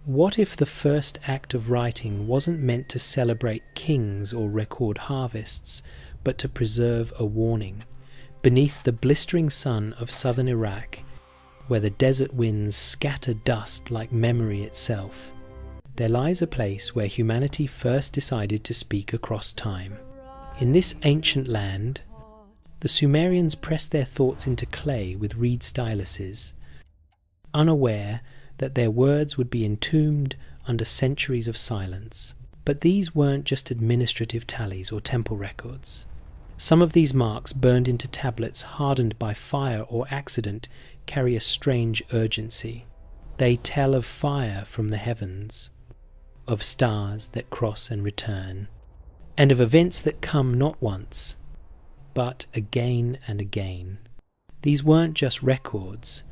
What if the first act of writing wasn't meant to celebrate kings or record harvests, but to preserve a warning? Beneath the blistering sun of southern Iraq, where the desert winds scatter dust like memory itself, there lies a place where humanity first decided to speak across time. In this ancient land, the Sumerians pressed their thoughts into clay with reed styluses, unaware that their words would be entombed under centuries of silence. But these weren't just administrative tallies or temple records. Some of these marks, burned into tablets hardened by fire or accident, carry a strange urgency. They tell of fire from the heavens, of stars that cross and return, and of events that come not once, but again and again. These weren't just records,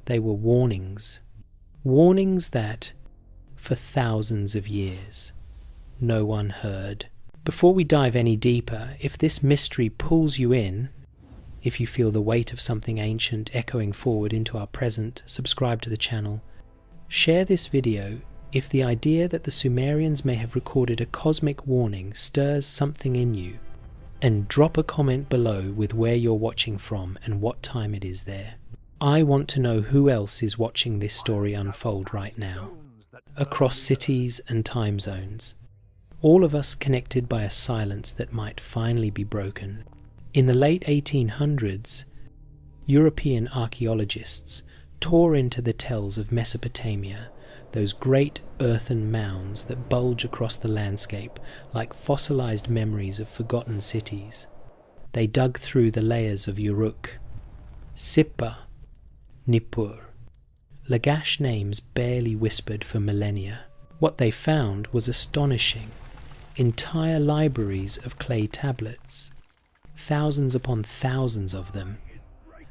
they were warnings. Warnings that, for thousands of years, no one heard. Before we dive any deeper, if this mystery pulls you in, if you feel the weight of something ancient echoing forward into our present, subscribe to the channel. Share this video if the idea that the Sumerians may have recorded a cosmic warning stirs something in you. And drop a comment below with where you're watching from and what time it is there. I want to know who else is watching this story unfold right now, across cities and time zones. All of us connected by a silence that might finally be broken. In the late 1800s, European archaeologists tore into the tells of Mesopotamia, those great earthen mounds that bulge across the landscape like fossilized memories of forgotten cities. They dug through the layers of Uruk, Sippar, Nippur, Lagash names barely whispered for millennia. What they found was astonishing. Entire libraries of clay tablets, thousands upon thousands of them,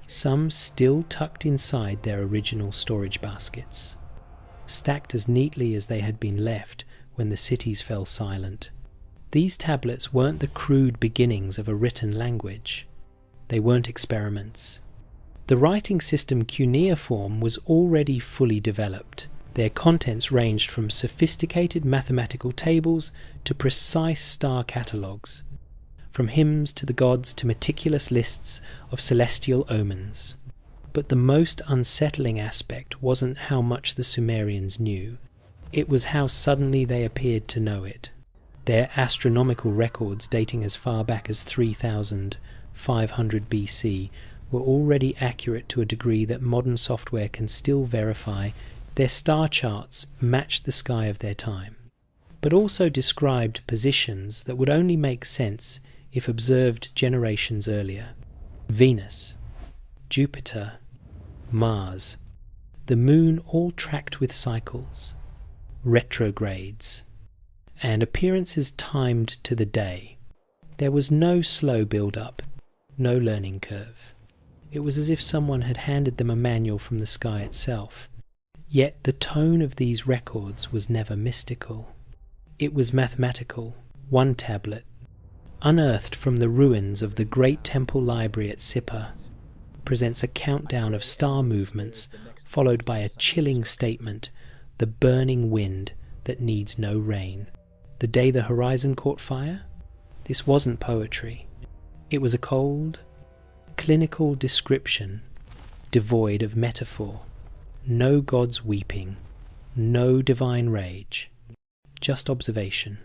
some still tucked inside their original storage baskets, stacked as neatly as they had been left when the cities fell silent. These tablets weren't the crude beginnings of a written language. They weren't experiments. The writing system cuneiform was already fully developed. Their contents ranged from sophisticated mathematical tables to precise star catalogues, from hymns to the gods to meticulous lists of celestial omens. But the most unsettling aspect wasn't how much the Sumerians knew, it was how suddenly they appeared to know it. Their astronomical records, dating as far back as 3500 BC, were already accurate to a degree that modern software can still verify. Their star charts matched the sky of their time, but also described positions that would only make sense if observed generations earlier. Venus, Jupiter, Mars, the Moon, all tracked with cycles, retrogrades, and appearances timed to the day. There was no slow build-up, no learning curve. It was as if someone had handed them a manual from the sky itself. Yet the tone of these records was never mystical. It was mathematical. One tablet, unearthed from the ruins of the great temple library at Sippar, presents a countdown of star movements, followed by a chilling statement: the burning wind that needs no rain. The day the horizon caught fire? This wasn't poetry. It was a cold, clinical description, devoid of metaphor. No gods weeping, no divine rage, just observation,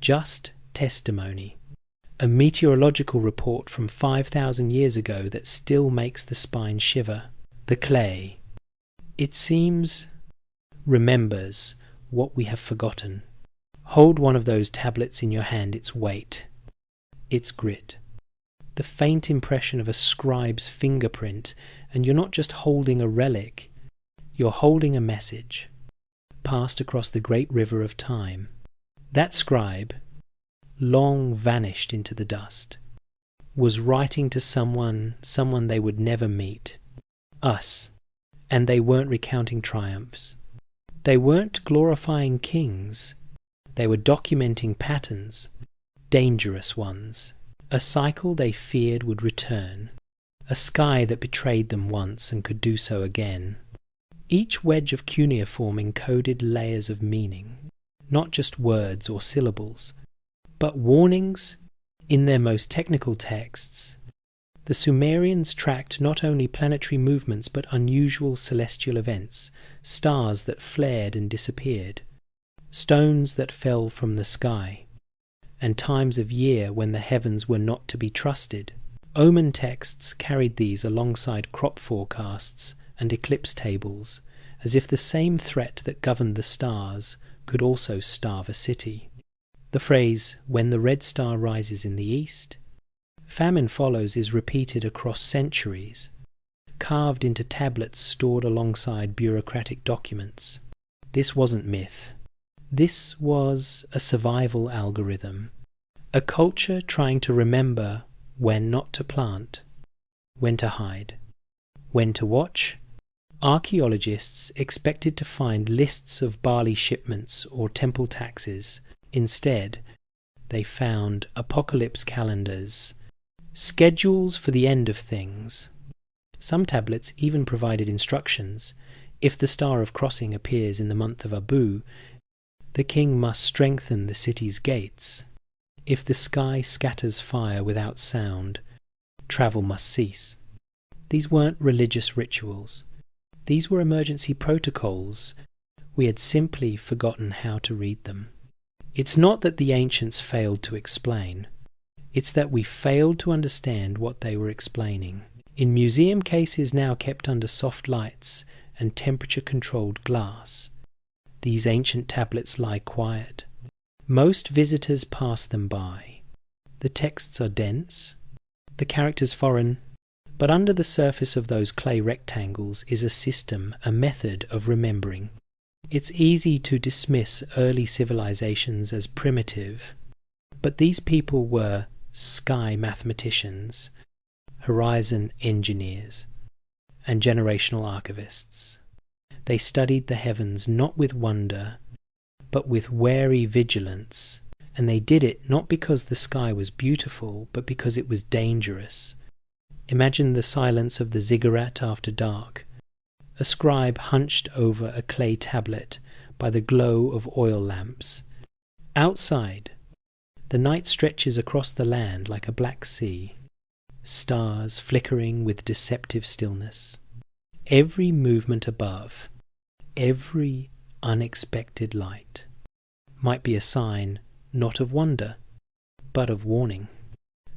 just testimony. A meteorological report from 5,000 years ago that still makes the spine shiver. The clay, it seems, remembers what we have forgotten. Hold one of those tablets in your hand, its weight, its grit, the faint impression of a scribe's fingerprint, and you're not just holding a relic, you're holding a message, passed across the great river of time. That scribe, long vanished into the dust, was writing to someone they would never meet, us, and they weren't recounting triumphs. They weren't glorifying kings. They were documenting patterns, dangerous ones, a cycle they feared would return, a sky that betrayed them once and could do so again. Each wedge of cuneiform encoded layers of meaning, not just words or syllables, but warnings in their most technical texts. The Sumerians tracked not only planetary movements but unusual celestial events, stars that flared and disappeared, stones that fell from the sky, and times of year when the heavens were not to be trusted. Omen texts carried these alongside crop forecasts and eclipse tables, as if the same threat that governed the stars could also starve a city. The phrase, "when the red star rises in the east, famine follows," is repeated across centuries, carved into tablets stored alongside bureaucratic documents. This wasn't myth. This was a survival algorithm, a culture trying to remember when not to plant, when to hide, when to watch. Archaeologists expected to find lists of barley shipments or temple taxes. Instead, they found apocalypse calendars, schedules for the end of things. Some tablets even provided instructions. If the star of crossing appears in the month of Abu, the king must strengthen the city's gates. If the sky scatters fire without sound, travel must cease. These weren't religious rituals. These were emergency protocols. We had simply forgotten how to read them. It's not that the ancients failed to explain. It's that we failed to understand what they were explaining. In museum cases now kept under soft lights and temperature-controlled glass, these ancient tablets lie quiet. Most visitors pass them by. The texts are dense, the characters foreign, but under the surface of those clay rectangles is a system, a method of remembering. It's easy to dismiss early civilizations as primitive, but these people were sky mathematicians, horizon engineers, and generational archivists. They studied the heavens not with wonder, but with wary vigilance, and they did it not because the sky was beautiful, but because it was dangerous. Imagine the silence of the ziggurat after dark, a scribe hunched over a clay tablet by the glow of oil lamps. Outside, the night stretches across the land like a black sea, stars flickering with deceptive stillness. Every movement above, every unexpected light, might be a sign not of wonder, but of warning.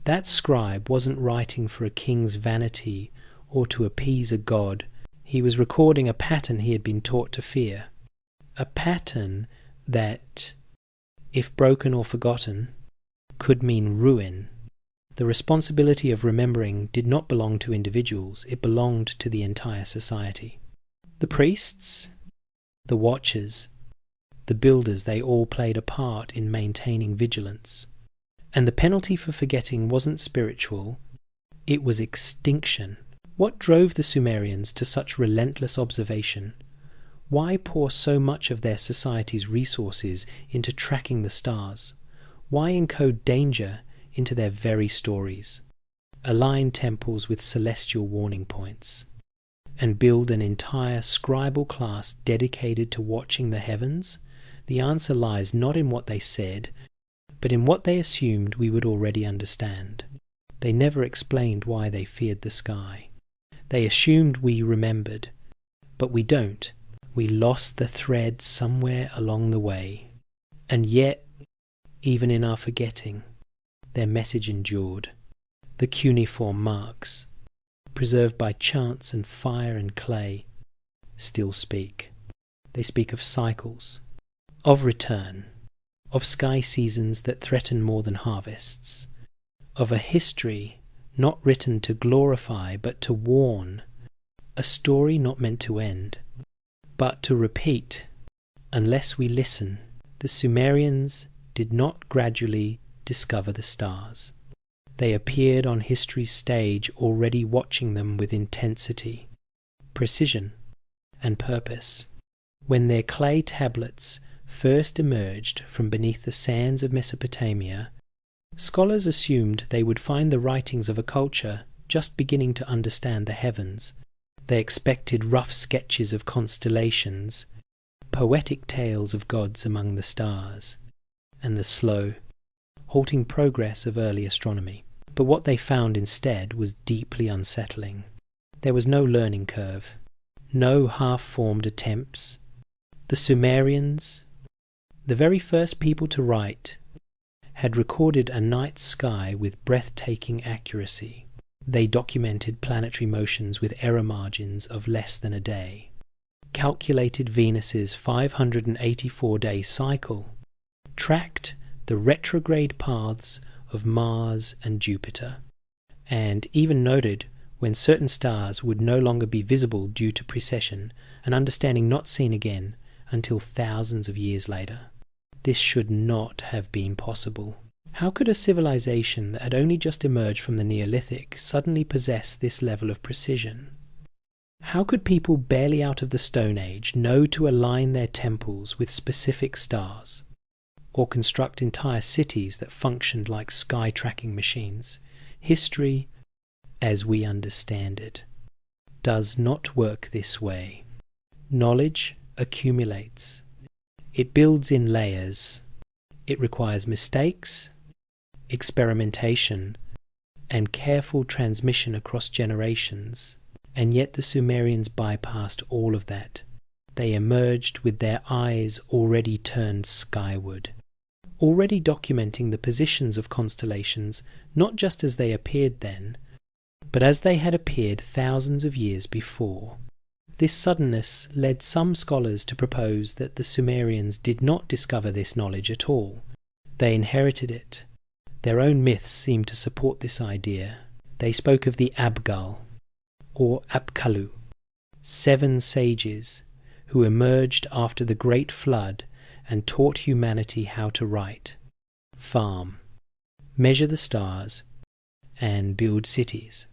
That scribe wasn't writing for a king's vanity or to appease a god. He was recording a pattern he had been taught to fear. A pattern that, if broken or forgotten, could mean ruin. The responsibility of remembering did not belong to individuals, it belonged to the entire society. The priests, the watchers, the builders, they all played a part in maintaining vigilance. And the penalty for forgetting wasn't spiritual, it was extinction. What drove the Sumerians to such relentless observation? Why pour so much of their society's resources into tracking the stars? Why encode danger into their very stories? Align temples with celestial warning points, and build an entire scribal class dedicated to watching the heavens? The answer lies not in what they said, but in what they assumed we would already understand. They never explained why they feared the sky. They assumed we remembered, but we don't. We lost the thread somewhere along the way. And yet, even in our forgetting, their message endured. The cuneiform marks, preserved by chants and fire and clay, still speak. They speak of cycles, of return, of sky seasons that threaten more than harvests, of a history not written to glorify but to warn, a story not meant to end, but to repeat. Unless we listen, the Sumerians did not gradually discover the stars. They appeared on history's stage already watching them with intensity, precision, and purpose. When their clay tablets first emerged from beneath the sands of Mesopotamia, scholars assumed they would find the writings of a culture just beginning to understand the heavens. They expected rough sketches of constellations, poetic tales of gods among the stars, and the slow, halting progress of early astronomy. But what they found instead was deeply unsettling. There was no learning curve, no half-formed attempts. The Sumerians, the very first people to write, had recorded a night sky with breathtaking accuracy. They documented planetary motions with error margins of less than a day, calculated Venus's 584-day cycle, tracked the retrograde paths of Mars and Jupiter, and even noted when certain stars would no longer be visible due to precession, an understanding not seen again until thousands of years later. This should not have been possible. How could a civilization that had only just emerged from the Neolithic suddenly possess this level of precision? How could people barely out of the Stone Age know to align their temples with specific stars, or construct entire cities that functioned like sky-tracking machines? History, as we understand it, does not work this way. Knowledge accumulates. It builds in layers. It requires mistakes, experimentation, and careful transmission across generations. And yet the Sumerians bypassed all of that. They emerged with their eyes already turned skyward, already documenting the positions of constellations not just as they appeared then, but as they had appeared thousands of years before. This suddenness led some scholars to propose that the Sumerians did not discover this knowledge at all. They inherited it. Their own myths seem to support this idea. They spoke of the Abgal, or Apkallu, 7 sages who emerged after the Great Flood and taught humanity how to write, farm, measure the stars, and build cities.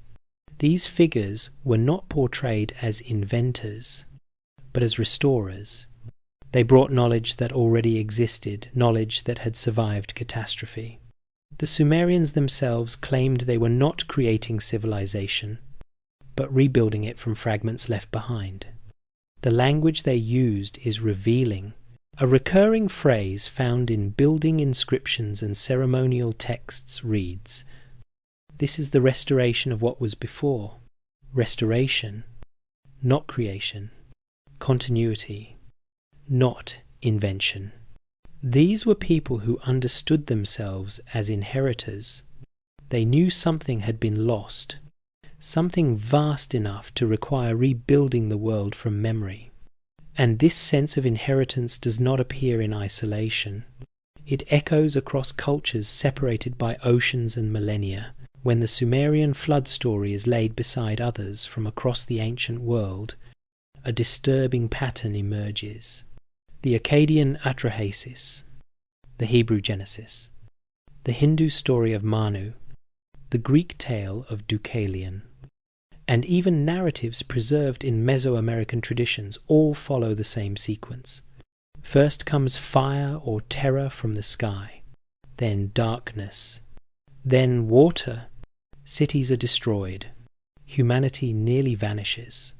These figures were not portrayed as inventors, but as restorers. They brought knowledge that already existed, knowledge that had survived catastrophe. The Sumerians themselves claimed they were not creating civilization, but rebuilding it from fragments left behind. The language they used is revealing. A recurring phrase found in building inscriptions and ceremonial texts reads, "This is the restoration of what was before." Restoration, not creation. Continuity, not invention. These were people who understood themselves as inheritors. They knew something had been lost, something vast enough to require rebuilding the world from memory. And this sense of inheritance does not appear in isolation. It echoes across cultures separated by oceans and millennia. When the Sumerian flood story is laid beside others from across the ancient world, a disturbing pattern emerges. The Akkadian Atrahasis, the Hebrew Genesis, the Hindu story of Manu, the Greek tale of Deucalion, and even narratives preserved in Mesoamerican traditions all follow the same sequence. First comes fire or terror from the sky, then darkness, then water. Cities are destroyed. Humanity nearly vanishes.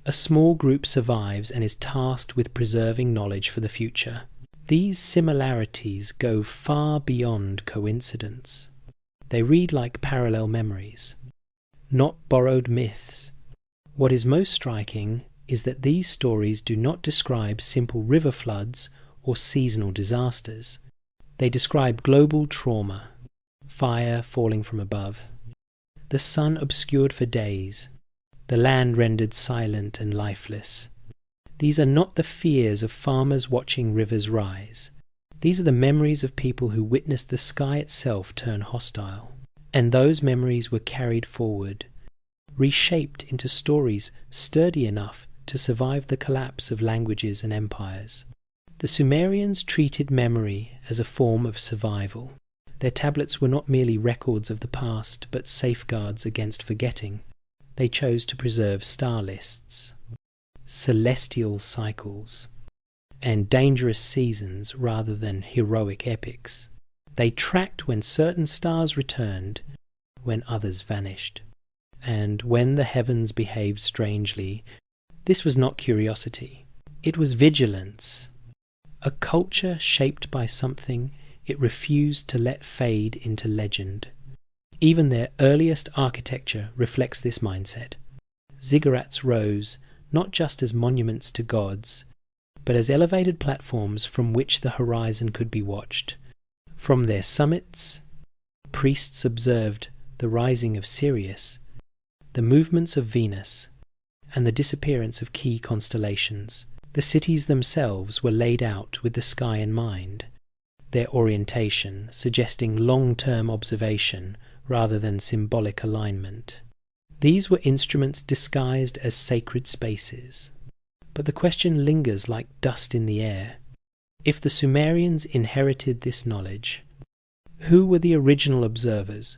A small group survives and is tasked with preserving knowledge for the future. These similarities go far beyond coincidence. They read like parallel memories, not borrowed myths. What is most striking is that these stories do not describe simple river floods or seasonal disasters. They describe global trauma, fire falling from above, the sun obscured for days, the land rendered silent and lifeless. These are not the fears of farmers watching rivers rise. These are the memories of people who witnessed the sky itself turn hostile. And those memories were carried forward, reshaped into stories sturdy enough to survive the collapse of languages and empires. The Sumerians treated memory as a form of survival. Their tablets were not merely records of the past, but safeguards against forgetting. They chose to preserve star lists, celestial cycles, and dangerous seasons rather than heroic epics. They tracked when certain stars returned, when others vanished. and when the heavens behaved strangely, this was not curiosity. It was vigilance. A culture shaped by something it refused to let fade into legend. Even their earliest architecture reflects this mindset. Ziggurats rose not just as monuments to gods, but as elevated platforms from which the horizon could be watched. From their summits, priests observed the rising of Sirius, the movements of Venus, and the disappearance of key constellations. The cities themselves were laid out with the sky in mind, their orientation suggesting long-term observation rather than symbolic alignment. These were instruments disguised as sacred spaces. But the question lingers like dust in the air. If the Sumerians inherited this knowledge, who were the original observers?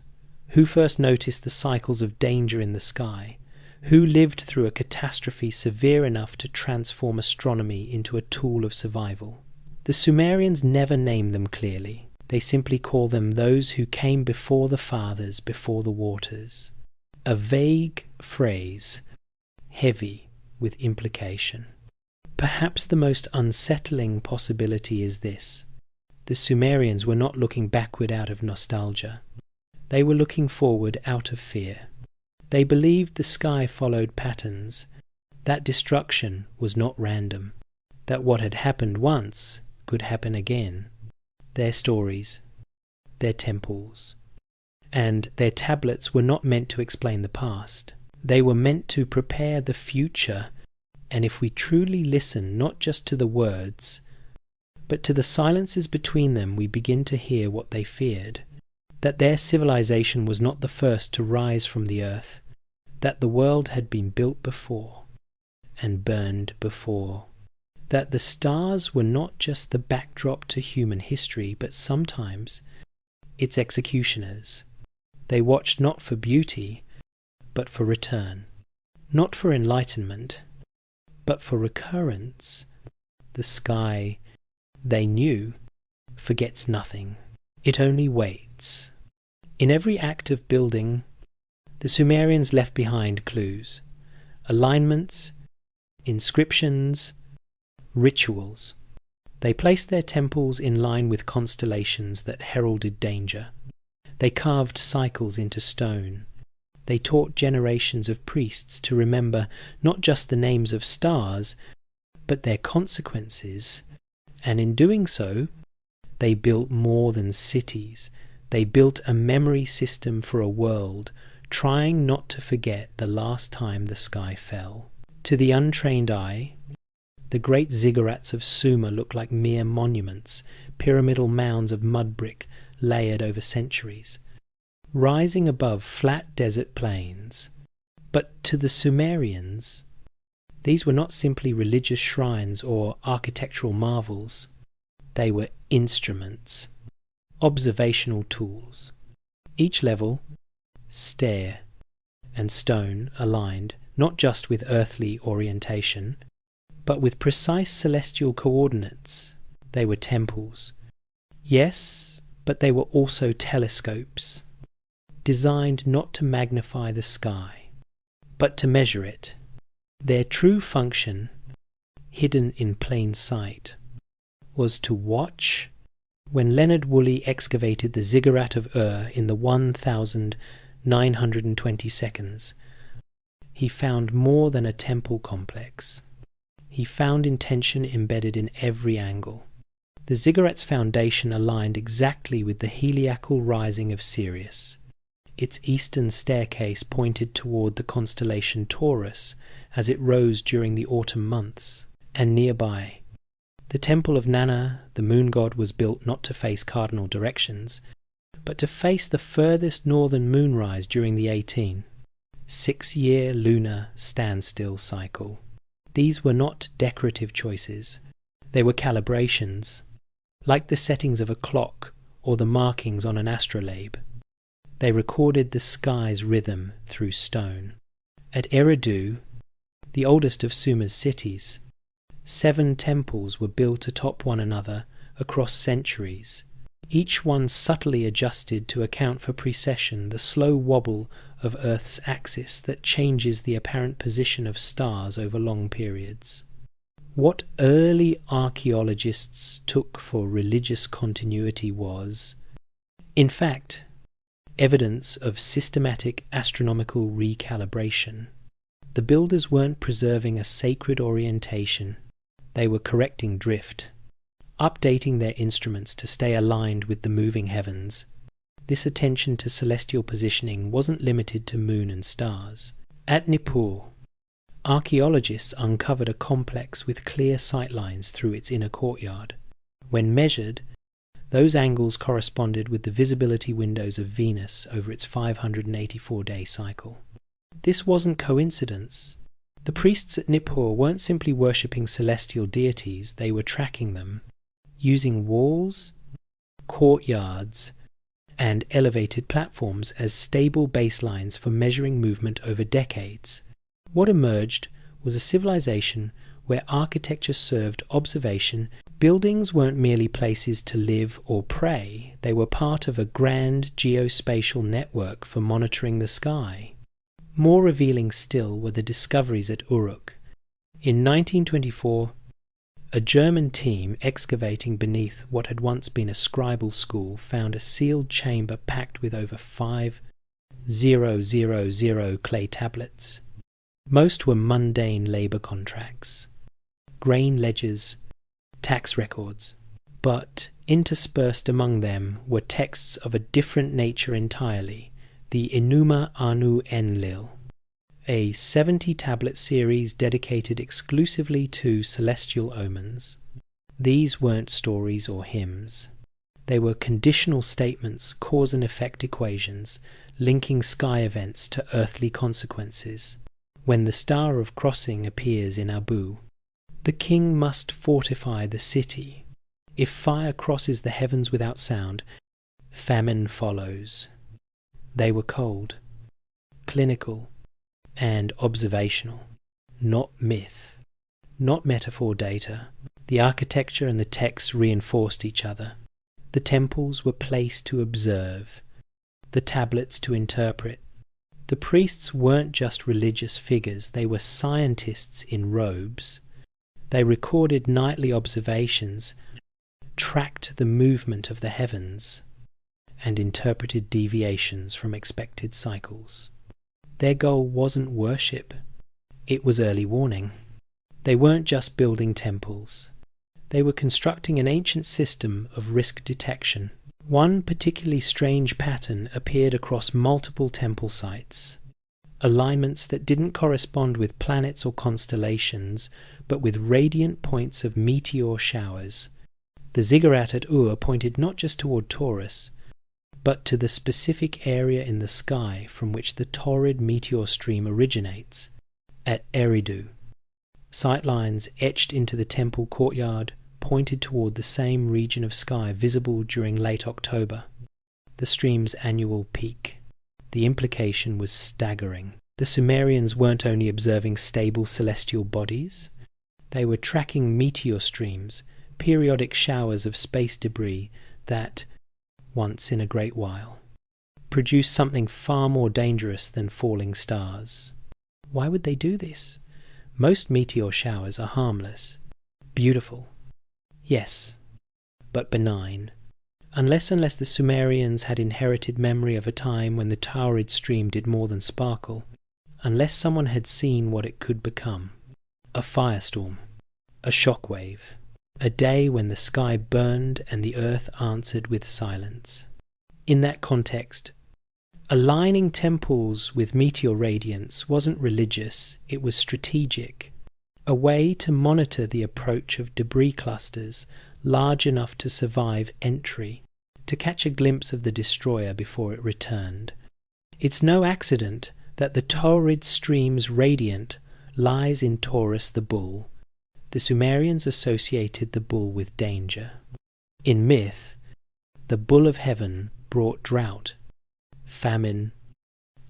Who first noticed the cycles of danger in the sky? Who lived through a catastrophe severe enough to transform astronomy into a tool of survival? The Sumerians never name them clearly. They simply call them those who came before the fathers, before the waters. A vague phrase, heavy with implication. Perhaps the most unsettling possibility is this. The Sumerians were not looking backward out of nostalgia. They were looking forward out of fear. They believed the sky followed patterns, that destruction was not random, that what had happened once could happen again. Their stories, their temples, and their tablets were not meant to explain the past. They were meant to prepare the future, and if we truly listen not just to the words, but to the silences between them, we begin to hear what they feared. That their civilization was not the first to rise from the earth, that the world had been built before and burned before, that the stars were not just the backdrop to human history, but sometimes its executioners. They watched not for beauty, but for return, not for enlightenment, but for recurrence. The sky, they knew, forgets nothing. It only waits. In every act of building, the Sumerians left behind clues, alignments, inscriptions, rituals. They placed their temples in line with constellations that heralded danger. They carved cycles into stone. They taught generations of priests to remember not just the names of stars, but their consequences, and in doing so, they built more than cities. They built a memory system for a world, trying not to forget the last time the sky fell. To the untrained eye, the great ziggurats of Sumer look like mere monuments, pyramidal mounds of mud brick layered over centuries, rising above flat desert plains. But to the Sumerians, these were not simply religious shrines or architectural marvels. They were instruments, observational tools. Each level, stair and stone aligned not just with earthly orientation, but with precise celestial coordinates. They were temples. Yes, but they were also telescopes, designed not to magnify the sky, but to measure it. Their true function, hidden in plain sight, was to watch. When Leonard Woolley excavated the ziggurat of Ur in the 1,920 seconds, he found more than a temple complex. He found intention embedded in every angle. The ziggurat's foundation aligned exactly with the heliacal rising of Sirius. Its eastern staircase pointed toward the constellation Taurus as it rose during the autumn months, and nearby, the temple of Nana, the moon god, was built not to face cardinal directions, but to face the furthest northern moonrise during the 6-year lunar standstill cycle. These were not decorative choices. They were calibrations, like the settings of a clock or the markings on an astrolabe. They recorded the sky's rhythm through stone. At Eridu, the oldest of Sumer's cities, 7 temples were built atop one another across centuries, each one subtly adjusted to account for precession, the slow wobble of Earth's axis that changes the apparent position of stars over long periods. What early archaeologists took for religious continuity was, in fact, evidence of systematic astronomical recalibration. The builders weren't preserving a sacred orientation, they were correcting drift, updating their instruments to stay aligned with the moving heavens. This attention to celestial positioning wasn't limited to moon and stars. At Nippur, archaeologists uncovered a complex with clear sightlines through its inner courtyard. When measured, those angles corresponded with the visibility windows of Venus over its 584-day cycle. This wasn't coincidence. The priests at Nippur weren't simply worshipping celestial deities, they were tracking them, using walls, courtyards, and elevated platforms as stable baselines for measuring movement over decades. What emerged was a civilization where architecture served observation. Buildings weren't merely places to live or pray, they were part of a grand geospatial network for monitoring the sky. More revealing still were the discoveries at Uruk. In 1924, a German team excavating beneath what had once been a scribal school found a sealed chamber packed with over 5,000 clay tablets. Most were mundane labor contracts, grain ledgers, tax records, but interspersed among them were texts of a different nature entirely, the Enuma Anu Enlil, a 70-tablet series dedicated exclusively to celestial omens. These weren't stories or hymns. They were conditional statements, cause and effect equations, linking sky events to earthly consequences. When the star of crossing appears in Abu, the king must fortify the city. If fire crosses the heavens without sound, famine follows. They were cold, clinical, and observational, not myth, not metaphor data. The architecture and the texts reinforced each other. The temples were placed to observe, the tablets to interpret. The priests weren't just religious figures, they were scientists in robes. They recorded nightly observations, tracked the movement of the heavens, and interpreted deviations from expected cycles. Their goal wasn't worship, it was early warning. They weren't just building temples, they were constructing an ancient system of risk detection. One particularly strange pattern appeared across multiple temple sites. Alignments that didn't correspond with planets or constellations, but with radiant points of meteor showers. The ziggurat at Ur pointed not just toward Taurus, but to the specific area in the sky from which the torrid meteor stream originates, at Eridu. Sightlines etched into the temple courtyard pointed toward the same region of sky visible during late October, the stream's annual peak. The implication was staggering. The Sumerians weren't only observing stable celestial bodies, they were tracking meteor streams, periodic showers of space debris that, once in a great while, produce something far more dangerous than falling stars. Why would they do this? Most meteor showers are harmless, beautiful, yes, but benign. Unless the Sumerians had inherited memory of a time when the Taurid stream did more than sparkle, unless someone had seen what it could become. A firestorm, a shockwave, a day when the sky burned and the earth answered with silence. In that context, aligning temples with meteor radiance wasn't religious, it was strategic, a way to monitor the approach of debris clusters large enough to survive entry, to catch a glimpse of the destroyer before it returned. It's no accident that the Taurid stream's radiant lies in Taurus the bull. The Sumerians associated the bull with danger. In myth, the bull of heaven brought drought, famine,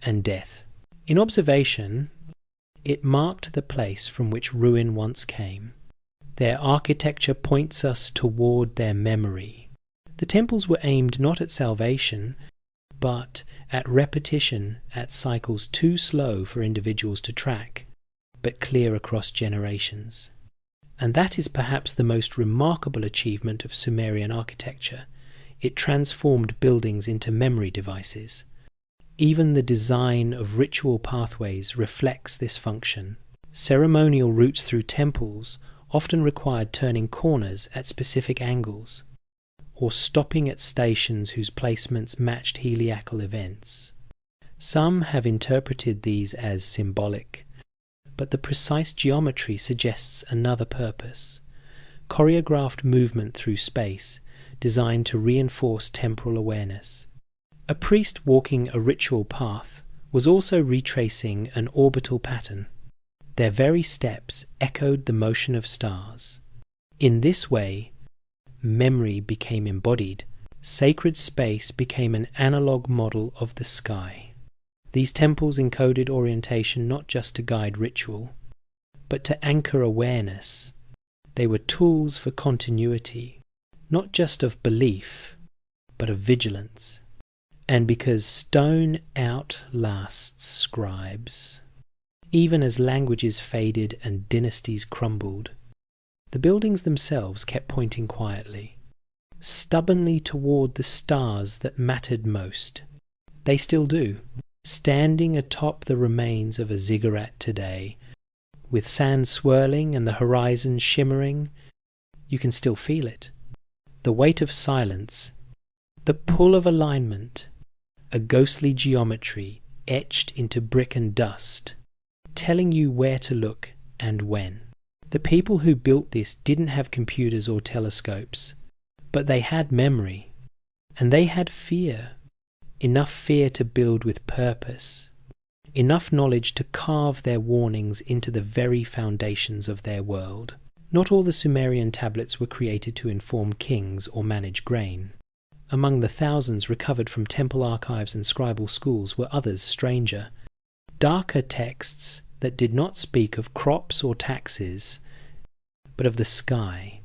and death. In observation, it marked the place from which ruin once came. Their architecture points us toward their memory. The temples were aimed not at salvation, but at repetition at cycles too slow for individuals to track, but clear across generations. And that is perhaps the most remarkable achievement of Sumerian architecture. It transformed buildings into memory devices. Even the design of ritual pathways reflects this function. Ceremonial routes through temples often required turning corners at specific angles, or stopping at stations whose placements matched heliacal events. Some have interpreted these as symbolic, but the precise geometry suggests another purpose: choreographed movement through space designed to reinforce temporal awareness. A priest walking a ritual path was also retracing an orbital pattern. Their very steps echoed the motion of stars. In this way, memory became embodied. Sacred space became an analog model of the sky. These temples encoded orientation not just to guide ritual, but to anchor awareness. They were tools for continuity, not just of belief, but of vigilance. And because stone outlasts scribes, even as languages faded and dynasties crumbled, the buildings themselves kept pointing quietly, stubbornly toward the stars that mattered most. They still do, standing atop the remains of a ziggurat today, with sand swirling and the horizon shimmering. You can still feel it. The weight of silence, the pull of alignment, a ghostly geometry etched into brick and dust, telling you where to look and when. The people who built this didn't have computers or telescopes, but they had memory, and they had fear. Enough fear to build with purpose, enough knowledge to carve their warnings into the very foundations of their world. Not all the Sumerian tablets were created to inform kings or manage grain. Among the thousands recovered from temple archives and scribal schools were others stranger, darker texts that did not speak of crops or taxes, but of the sky.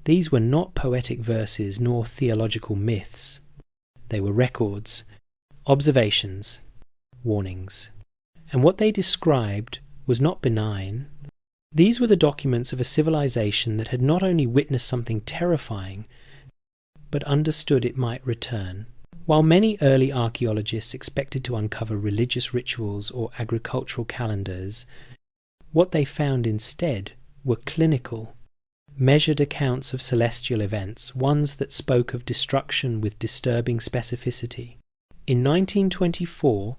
These were not poetic verses nor theological myths. They were records, observations, warnings. And what they described was not benign. These were the documents of a civilization that had not only witnessed something terrifying, but understood it might return. While many early archaeologists expected to uncover religious rituals or agricultural calendars, what they found instead were clinical, measured accounts of celestial events, ones that spoke of destruction with disturbing specificity. In 1924,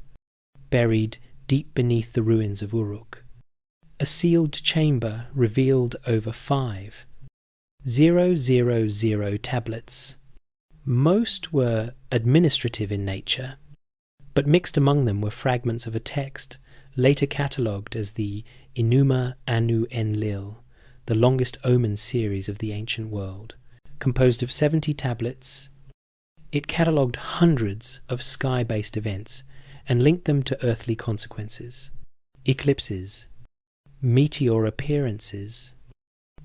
buried deep beneath the ruins of Uruk, a sealed chamber revealed over 5,000 tablets. Most were administrative in nature, but mixed among them were fragments of a text later catalogued as the Enuma Anu Enlil, the longest omen series of the ancient world. Composed of 70 tablets, it catalogued hundreds of sky-based events and linked them to earthly consequences: eclipses, meteor appearances,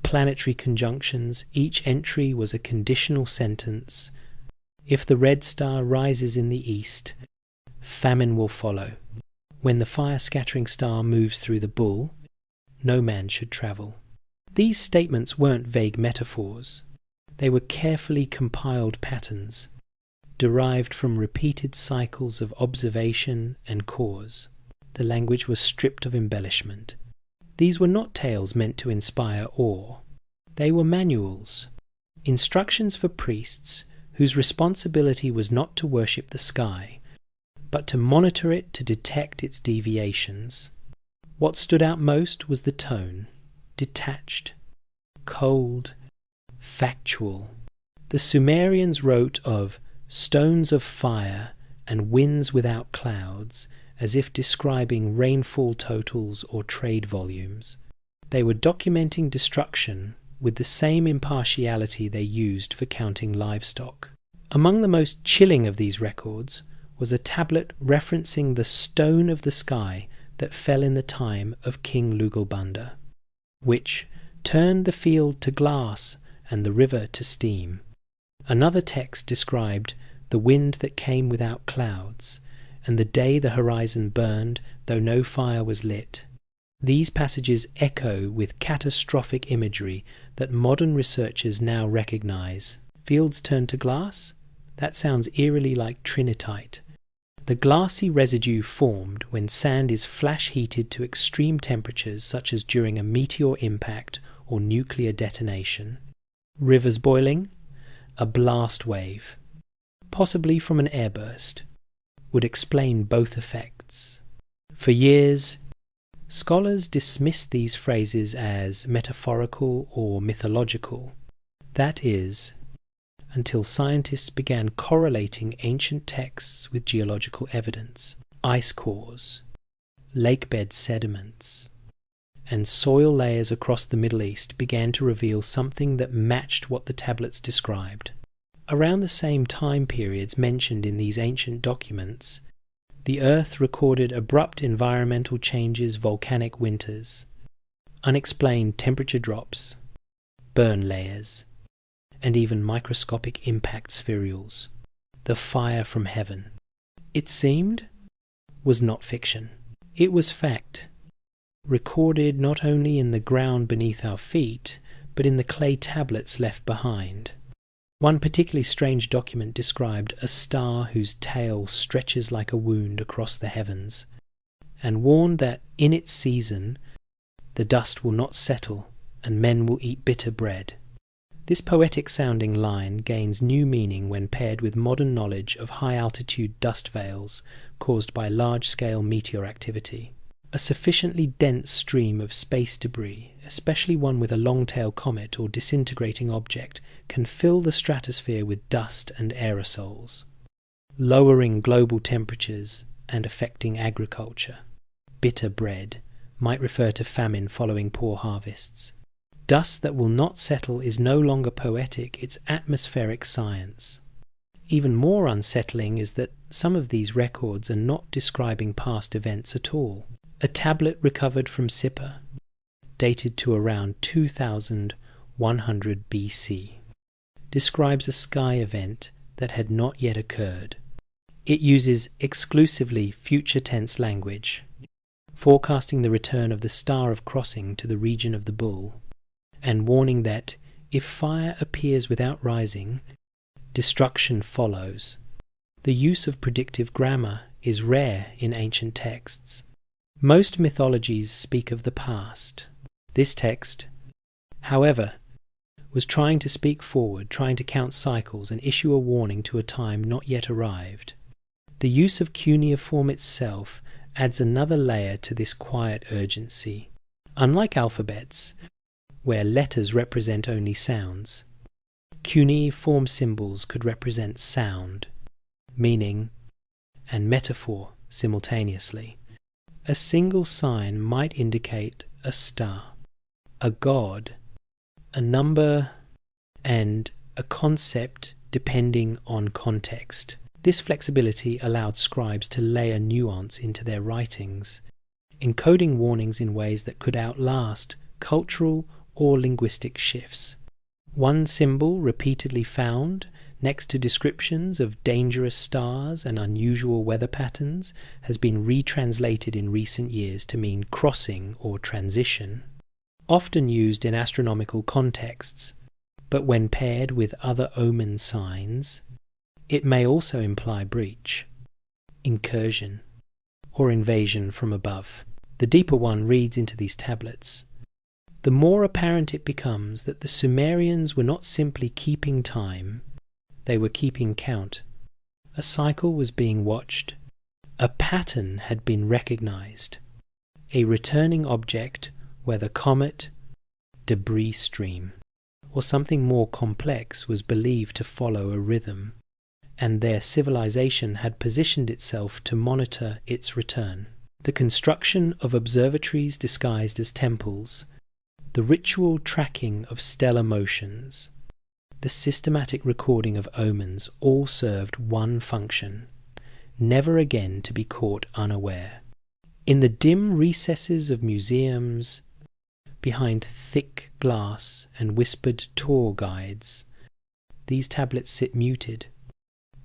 planetary conjunctions. Each entry was a conditional sentence. If the red star rises in the east, famine will follow. When the fire-scattering star moves through the bull, no man should travel. These statements weren't vague metaphors. They were carefully compiled patterns, derived from repeated cycles of observation and cause. The language was stripped of embellishment. These were not tales meant to inspire awe. They were manuals, instructions for priests whose responsibility was not to worship the sky, but to monitor it to detect its deviations. What stood out most was the tone: detached, cold, factual. The Sumerians wrote of stones of fire and winds without clouds, as if describing rainfall totals or trade volumes. They were documenting destruction with the same impartiality they used for counting livestock. Among the most chilling of these records was a tablet referencing the stone of the sky that fell in the time of King Lugalbanda, which turned the field to glass and the river to steam. Another text described the wind that came without clouds, and the day the horizon burned, though no fire was lit. These passages echo with catastrophic imagery that modern researchers now recognize. Fields turned to glass? That sounds eerily like trinitite. The glassy residue formed when sand is flash heated to extreme temperatures, such as during a meteor impact or nuclear detonation. Rivers boiling? A blast wave, possibly from an airburst, would explain both effects. For years, scholars dismissed these phrases as metaphorical or mythological. That is, until scientists began correlating ancient texts with geological evidence. Ice cores, lakebed sediments, and soil layers across the Middle East began to reveal something that matched what the tablets described. Around the same time periods mentioned in these ancient documents, the Earth recorded abrupt environmental changes, volcanic winters, unexplained temperature drops, burn layers, and even microscopic impact spherules. The fire from heaven, it seemed, was not fiction. It was fact, recorded not only in the ground beneath our feet, but in the clay tablets left behind. One particularly strange document described a star whose tail stretches like a wound across the heavens, and warned that in its season the dust will not settle and men will eat bitter bread. This poetic-sounding line gains new meaning when paired with modern knowledge of high-altitude dust veils caused by large-scale meteor activity. A sufficiently dense stream of space debris, especially one with a long-tail comet or disintegrating object, can fill the stratosphere with dust and aerosols, lowering global temperatures and affecting agriculture. Bitter bread might refer to famine following poor harvests. Dust that will not settle is no longer poetic, it's atmospheric science. Even more unsettling is that some of these records are not describing past events at all. A tablet recovered from Sippar, dated to around 2100 BC, describes a sky event that had not yet occurred. It uses exclusively future tense language, forecasting the return of the star of crossing to the region of the bull, and warning that if fire appears without rising, destruction follows. The use of predictive grammar is rare in ancient texts. Most mythologies speak of the past. This text, however, was trying to speak forward, trying to count cycles and issue a warning to a time not yet arrived. The use of cuneiform itself adds another layer to this quiet urgency. Unlike alphabets, where letters represent only sounds, cuneiform symbols could represent sound, meaning, and metaphor simultaneously. A single sign might indicate a star, a god, a number, and a concept depending on context. This flexibility allowed scribes to layer nuance into their writings, encoding warnings in ways that could outlast cultural or linguistic shifts. One symbol repeatedly found next to descriptions of dangerous stars and unusual weather patterns has been retranslated in recent years to mean crossing or transition, often used in astronomical contexts, but when paired with other omen signs, it may also imply breach, incursion, or invasion from above. The deeper one reads into these tablets, the more apparent it becomes that the Sumerians were not simply keeping time, they were keeping count. A cycle was being watched. A pattern had been recognized. A returning object, whether comet, debris stream, or something more complex, was believed to follow a rhythm, and their civilization had positioned itself to monitor its return. The construction of observatories disguised as temples, the ritual tracking of stellar motions, the systematic recording of omens all served one function, never again to be caught unaware. In the dim recesses of museums, behind thick glass and whispered tour guides, these tablets sit muted,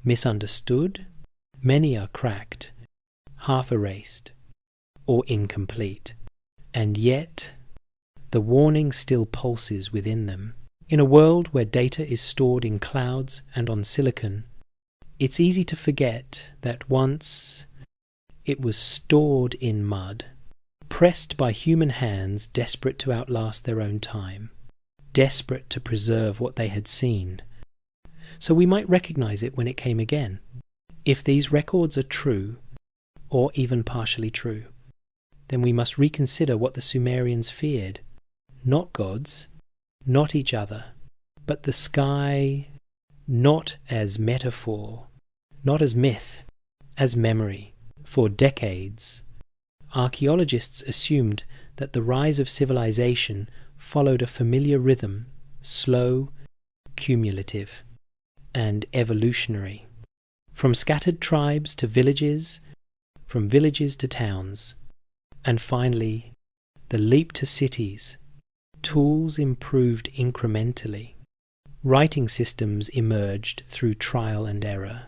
misunderstood, many are cracked, half erased, or incomplete. And yet, the warning still pulses within them. In a world where data is stored in clouds and on silicon, it's easy to forget that once it was stored in mud, pressed by human hands desperate to outlast their own time, desperate to preserve what they had seen. So we might recognize it when it came again. If these records are true, or even partially true, then we must reconsider what the Sumerians feared. Not gods, not each other, but the sky, not as metaphor, not as myth, as memory. For decades, archaeologists assumed that the rise of civilization followed a familiar rhythm, slow, cumulative, and evolutionary. From scattered tribes to villages, from villages to towns, and finally, the leap to cities. Tools improved incrementally. Writing systems emerged through trial and error.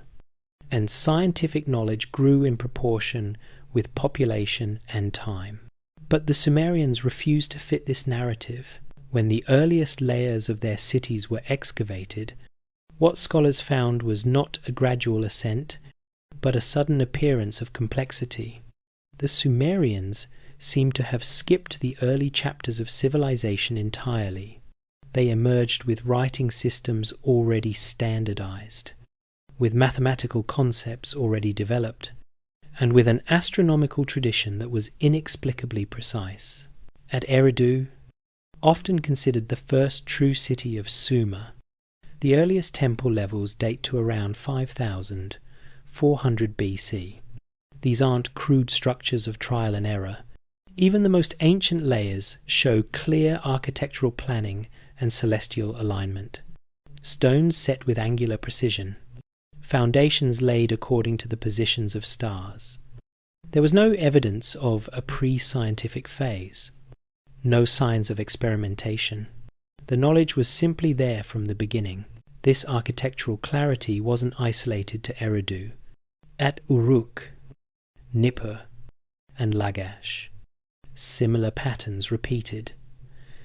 And scientific knowledge grew in proportion with population and time. But the Sumerians refused to fit this narrative. When the earliest layers of their cities were excavated, what scholars found was not a gradual ascent, but a sudden appearance of complexity. The Sumerians seem to have skipped the early chapters of civilization entirely. They emerged with writing systems already standardized, with mathematical concepts already developed, and with an astronomical tradition that was inexplicably precise. At Eridu, often considered the first true city of Sumer, the earliest temple levels date to around 5,400 BC. These aren't crude structures of trial and error. Even the most ancient layers show clear architectural planning and celestial alignment. Stones set with angular precision. Foundations laid according to the positions of stars. There was no evidence of a pre-scientific phase. No signs of experimentation. The knowledge was simply there from the beginning. This architectural clarity wasn't isolated to Eridu. At Uruk, Nippur, and Lagash, similar patterns repeated.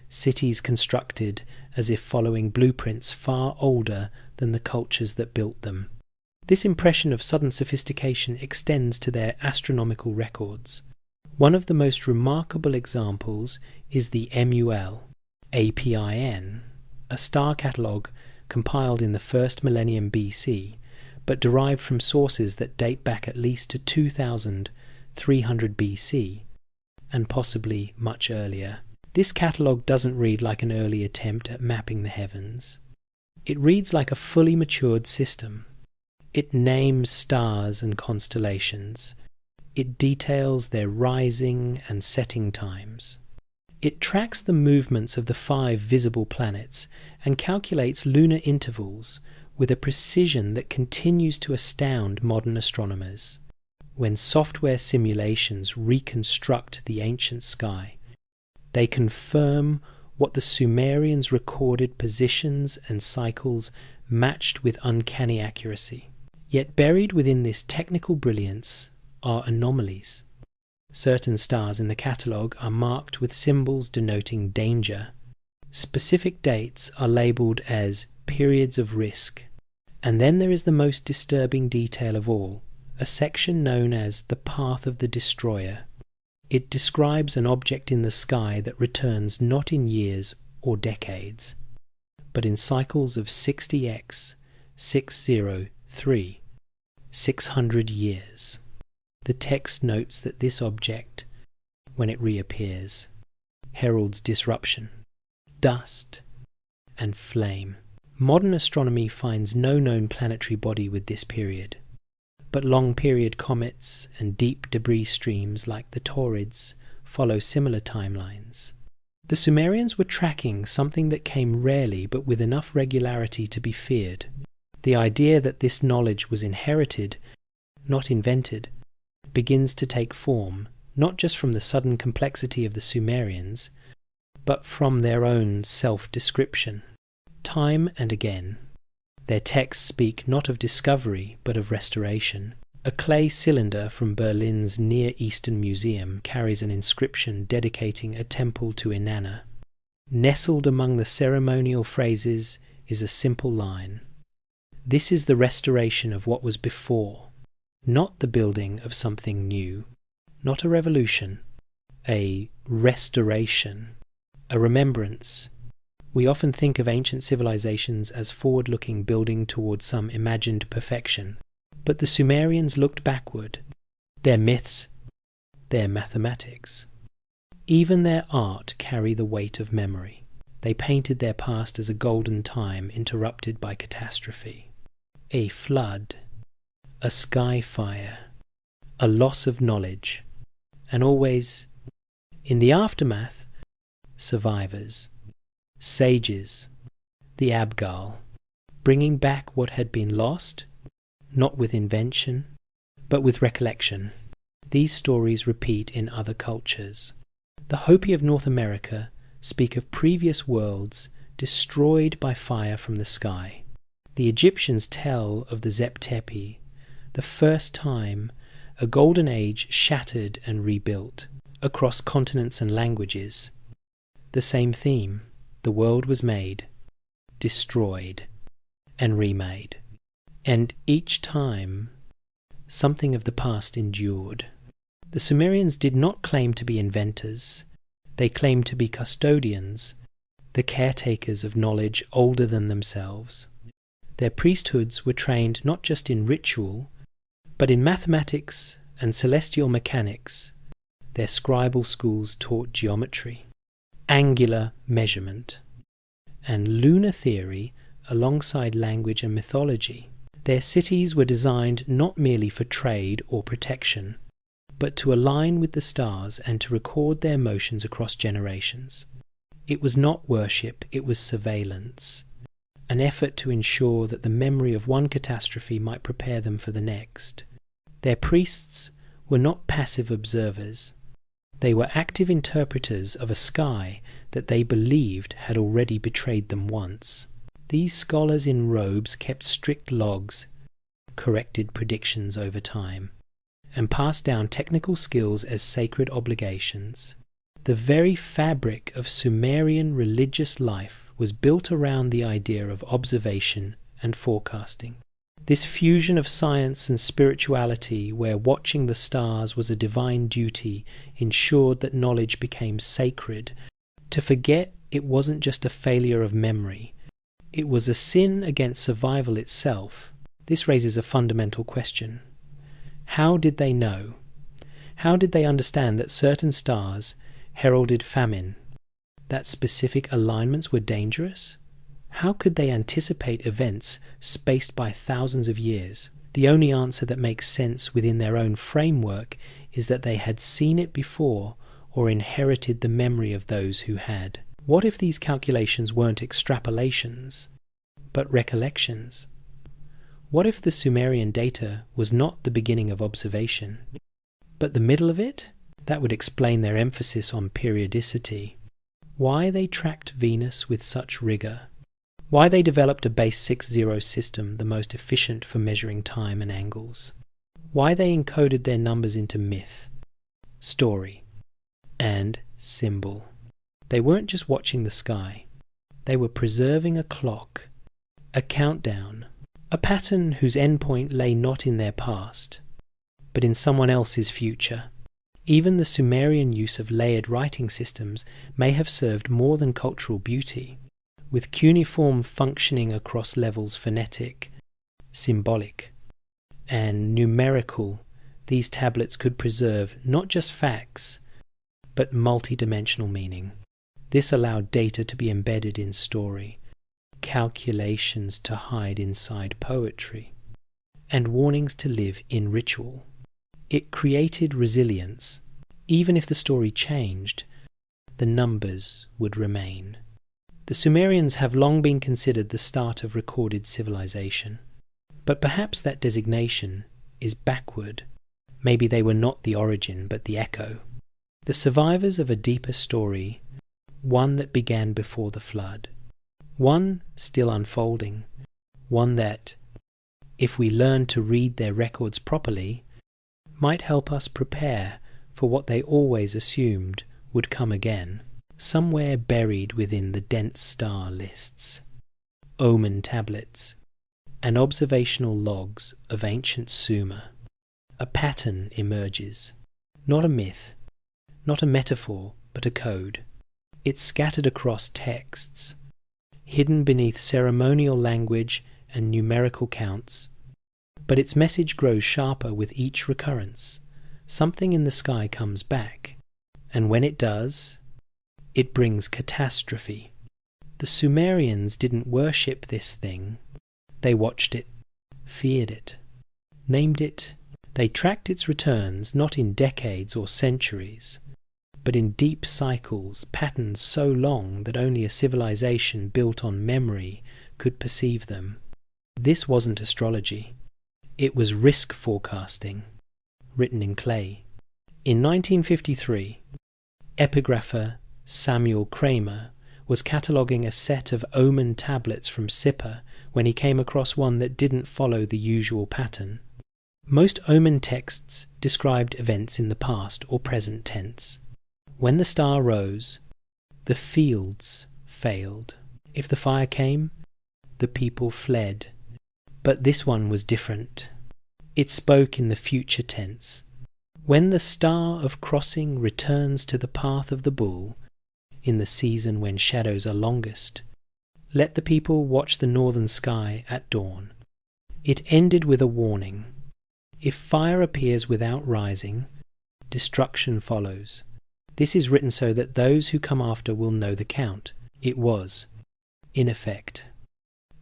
Cities constructed as if following blueprints far older than the cultures that built them. This impression of sudden sophistication extends to their astronomical records. One of the most remarkable examples is the MUL, APIN, a star catalogue compiled in the first millennium BC, but derived from sources that date back at least to 2300 BC, and possibly much earlier. This catalogue doesn't read like an early attempt at mapping the heavens. It reads like a fully matured system. It names stars and constellations. It details their rising and setting times. It tracks the movements of the 5 visible planets and calculates lunar intervals with a precision that continues to astound modern astronomers. When software simulations reconstruct the ancient sky, they confirm what the Sumerians recorded positions and cycles matched with uncanny accuracy. Yet buried within this technical brilliance are anomalies. Certain stars in the catalogue are marked with symbols denoting danger. Specific dates are labelled as periods of risk. And then there is the most disturbing detail of all, a section known as the Path of the Destroyer. It describes an object in the sky that returns not in years or decades, but in cycles of 60x, 603, 600 years. The text notes that this object, when it reappears, heralds disruption, dust, and flame. Modern astronomy finds no known planetary body with this period, but long-period comets and deep debris streams like the Taurids follow similar timelines. The Sumerians were tracking something that came rarely but with enough regularity to be feared. The idea that this knowledge was inherited, not invented, begins to take form, not just from the sudden complexity of the Sumerians, but from their own self-description. Time and again, Their texts speak not of discovery but of restoration. A clay cylinder from Berlin's Near Eastern Museum carries an inscription dedicating a temple to Inanna. Nestled among the ceremonial phrases is a simple line: "This is the restoration of what was before, not the building of something new, not a revolution, a restoration, a remembrance." We often think of ancient civilizations as forward-looking, building towards some imagined perfection. But the Sumerians looked backward. Their myths, their mathematics, even their art carry the weight of memory. They painted their past as a golden time interrupted by catastrophe. A flood, a sky fire, a loss of knowledge, and always, in the aftermath, survivors, sages, the Abgal, bringing back what had been lost, not with invention, but with recollection. These stories repeat in other cultures. The Hopi of North America speak of previous worlds destroyed by fire from the sky. The Egyptians tell of the Zep Tepi, the first time a golden age shattered and rebuilt across continents and languages. The same theme: the world was made, destroyed, and remade. And each time, something of the past endured. The Sumerians did not claim to be inventors. They claimed to be custodians, the caretakers of knowledge older than themselves. Their priesthoods were trained not just in ritual, but in mathematics and celestial mechanics. Their scribal schools taught geometry, angular measurement, and lunar theory alongside language and mythology. Their cities were designed not merely for trade or protection, but to align with the stars and to record their motions across generations. It was not worship, it was surveillance, an effort to ensure that the memory of one catastrophe might prepare them for the next. Their priests were not passive observers. They were active interpreters of a sky that they believed had already betrayed them once. These scholars in robes kept strict logs, corrected predictions over time, and passed down technical skills as sacred obligations. The very fabric of Sumerian religious life was built around the idea of observation and forecasting. This fusion of science and spirituality, where watching the stars was a divine duty, ensured that knowledge became sacred. To forget it wasn't just a failure of memory, it was a sin against survival itself. This raises a fundamental question. How did they know? How did they understand that certain stars heralded famine, that specific alignments were dangerous? How could they anticipate events spaced by thousands of years? The only answer that makes sense within their own framework is that they had seen it before or inherited the memory of those who had. What if these calculations weren't extrapolations, but recollections? What if the Sumerian data was not the beginning of observation, but the middle of it? That would explain their emphasis on periodicity, why they tracked Venus with such rigor, why they developed a base 6-0 system, the most efficient for measuring time and angles, why they encoded their numbers into myth, story, and symbol. They weren't just watching the sky. They were preserving a clock, a countdown, a pattern whose endpoint lay not in their past, but in someone else's future. Even the Sumerian use of layered writing systems may have served more than cultural beauty. With cuneiform functioning across levels phonetic, symbolic, and numerical, these tablets could preserve not just facts, but multi-dimensional meaning. This allowed data to be embedded in story, calculations to hide inside poetry, and warnings to live in ritual. It created resilience. Even if the story changed, the numbers would remain. The Sumerians have long been considered the start of recorded civilization. But perhaps that designation is backward. Maybe they were not the origin, but the echo. The survivors of a deeper story, one that began before the flood, one still unfolding, one that, if we learn to read their records properly, might help us prepare for what they always assumed would come again, somewhere buried within the dense star lists, omen tablets, and observational logs of ancient Sumer. A pattern emerges, not a myth, not a metaphor, but a code. It's scattered across texts, hidden beneath ceremonial language and numerical counts, but its message grows sharper with each recurrence. Something in the sky comes back, and when it does, it brings catastrophe. The Sumerians didn't worship this thing. They watched it, feared it, named it. They tracked its returns not in decades or centuries, but in deep cycles, patterns so long that only a civilization built on memory could perceive them. This wasn't astrology. It was risk forecasting, written in clay. In 1953, epigrapher Samuel Kramer was cataloguing a set of omen tablets from Sippar when he came across one that didn't follow the usual pattern. Most omen texts described events in the past or present tense. When the star rose, the fields failed. If the fire came, the people fled. But this one was different. It spoke in the future tense. When the star of crossing returns to the path of the bull, in the season when shadows are longest, let the people watch the northern sky at dawn. It ended with a warning. If fire appears without rising, destruction follows. This is written so that those who come after will know the count. It was, in effect,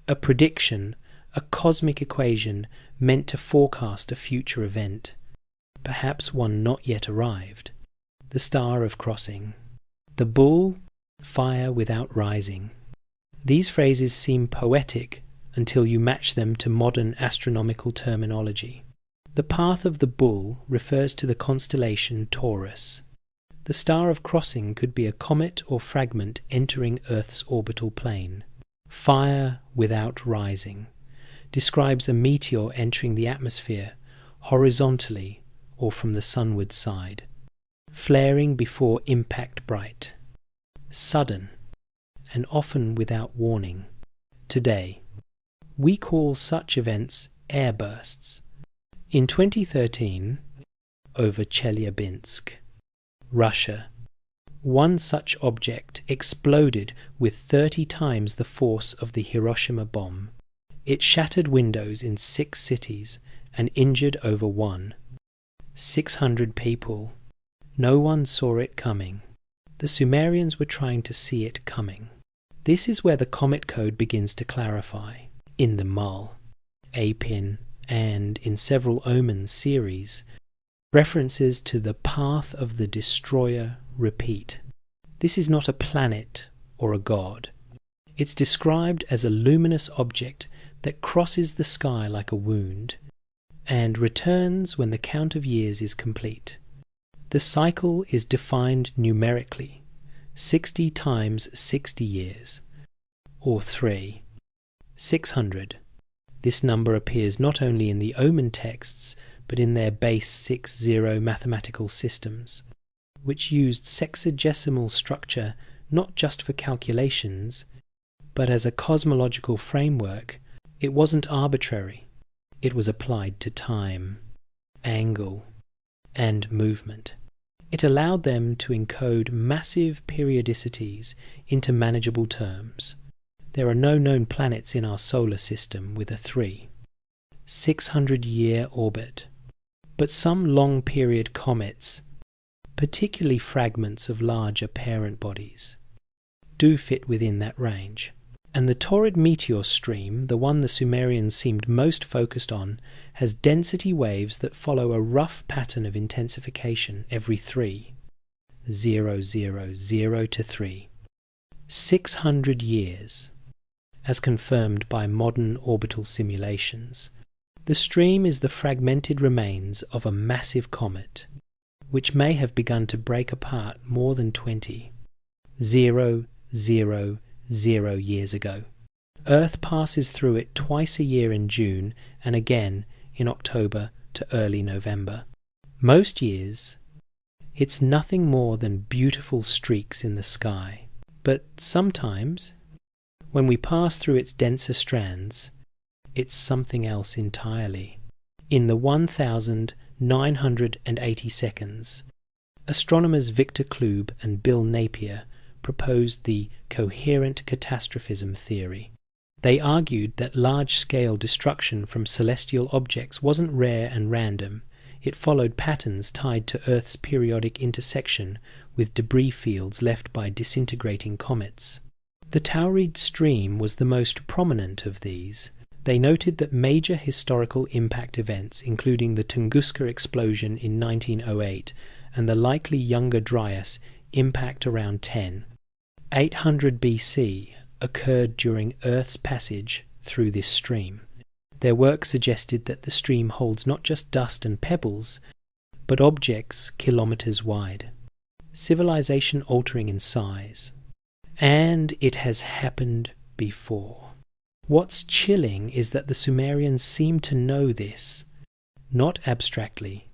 a prediction, a cosmic equation meant to forecast a future event, perhaps one not yet arrived. The star of crossing. The bull, fire without rising. These phrases seem poetic until you match them to modern astronomical terminology. The path of the bull refers to the constellation Taurus. The star of crossing could be a comet or fragment entering Earth's orbital plane. Fire without rising describes a meteor entering the atmosphere horizontally or from the sunward side, flaring before impact bright, sudden, and often without warning. Today, we call such events airbursts. In 2013, over Chelyabinsk, Russia, one such object exploded with 30 times the force of the Hiroshima bomb. It shattered windows in 6 cities and injured over 600 people. No one saw it coming. The Sumerians were trying to see it coming. This is where the comet code begins to clarify. In the Mul, Apin, and in several omen series, references to the path of the destroyer repeat. This is not a planet or a god. It's described as a luminous object that crosses the sky like a wound and returns when the count of years is complete. The cycle is defined numerically, 60 times 60 years, or 600. This number appears not only in the omen texts, but in their base 60 mathematical systems, which used sexagesimal structure not just for calculations, but as a cosmological framework. It wasn't arbitrary. It was applied to time, angle, and movement. It allowed them to encode massive periodicities into manageable terms. There are no known planets in our solar system with a 600-year orbit, but some long-period comets, particularly fragments of larger parent bodies, do fit within that range. And the Taurid meteor stream, the one the Sumerians seemed most focused on, has density waves that follow a rough pattern of intensification every 0, 0, 0 to 3. 600 years, as confirmed by modern orbital simulations. The stream is the fragmented remains of a massive comet, which may have begun to break apart more than 0, 0 years ago. Earth passes through it twice a year in June and again in October to early November. Most years, it's nothing more than beautiful streaks in the sky. But sometimes, when we pass through its denser strands, it's something else entirely. In the 1,980 seconds, astronomers Victor Klube and Bill Napier proposed the coherent catastrophism theory. They argued that large-scale destruction from celestial objects wasn't rare and random. It followed patterns tied to Earth's periodic intersection with debris fields left by disintegrating comets. The Tauride stream was the most prominent of these. They noted that major historical impact events, including the Tunguska explosion in 1908 and the likely Younger Dryas impact around 800 BC, occurred during Earth's passage through this stream. Their work suggested that the stream holds not just dust and pebbles, but objects kilometers wide, civilization altering in size. And it has happened before. What's chilling is that the Sumerians seem to know this, not abstractly,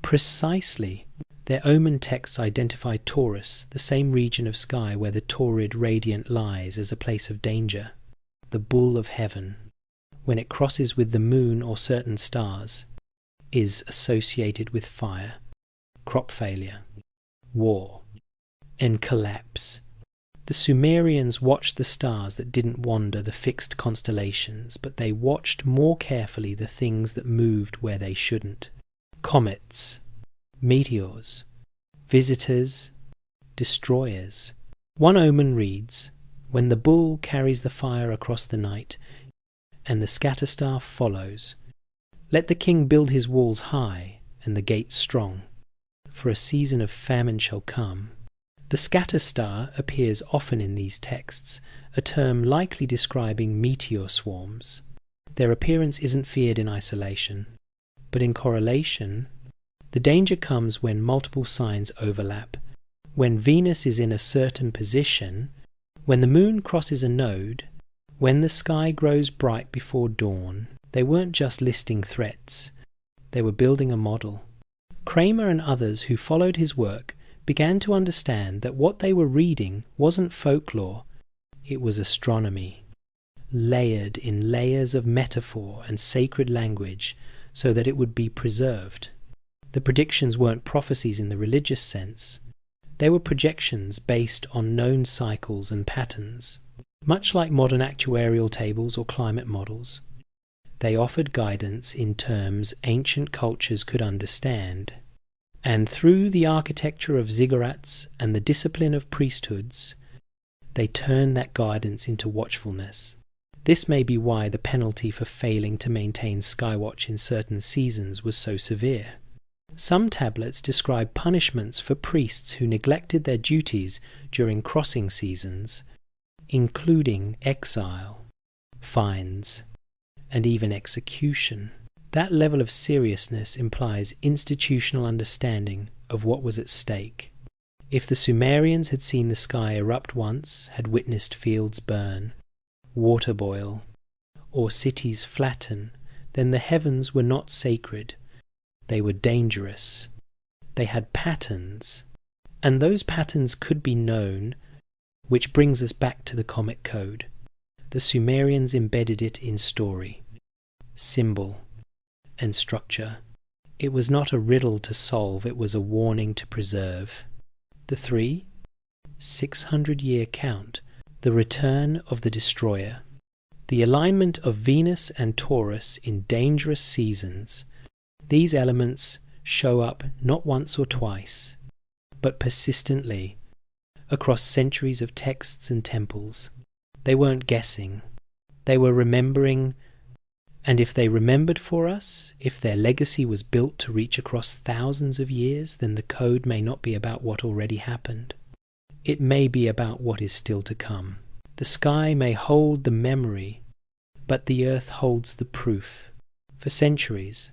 precisely. Their omen texts identify Taurus, the same region of sky where the Taurid radiant lies, as a place of danger, the bull of heaven. When it crosses with the moon or certain stars, is associated with fire, crop failure, war, and collapse. The Sumerians watched the stars that didn't wander the fixed constellations, but they watched more carefully the things that moved where they shouldn't. Comets, meteors, visitors, destroyers. One omen reads, "When the bull carries the fire across the night, and the scatterstaff follows, let the king build his walls high and the gates strong, for a season of famine shall come." The scatterstar appears often in these texts, a term likely describing meteor swarms. Their appearance isn't feared in isolation, but in correlation. The danger comes when multiple signs overlap, when Venus is in a certain position, when the moon crosses a node, when the sky grows bright before dawn. They weren't just listing threats, they were building a model. Kramer and others who followed his work began to understand that what they were reading wasn't folklore, it was astronomy, layered in layers of metaphor and sacred language so that it would be preserved. The predictions weren't prophecies in the religious sense, they were projections based on known cycles and patterns. Much like modern actuarial tables or climate models, they offered guidance in terms ancient cultures could understand. And through the architecture of ziggurats and the discipline of priesthoods, they turned that guidance into watchfulness. This may be why the penalty for failing to maintain skywatch in certain seasons was so severe. Some tablets describe punishments for priests who neglected their duties during crossing seasons, including exile, fines, and even execution. That level of seriousness implies institutional understanding of what was at stake. If the Sumerians had seen the sky erupt once, had witnessed fields burn, water boil, or cities flatten, then the heavens were not sacred. They were dangerous. They had patterns, and those patterns could be known, which brings us back to the comic code. The Sumerians embedded it in story, symbol, and structure. It was not a riddle to solve, it was a warning to preserve. The 600-year count, the return of the destroyer, the alignment of Venus and Taurus in dangerous seasons. These elements show up not once or twice, but persistently, across centuries of texts and temples. They weren't guessing, they were remembering, and if they remembered for us, if their legacy was built to reach across thousands of years, then the code may not be about what already happened. It may be about what is still to come. The sky may hold the memory, but the earth holds the proof. For centuries,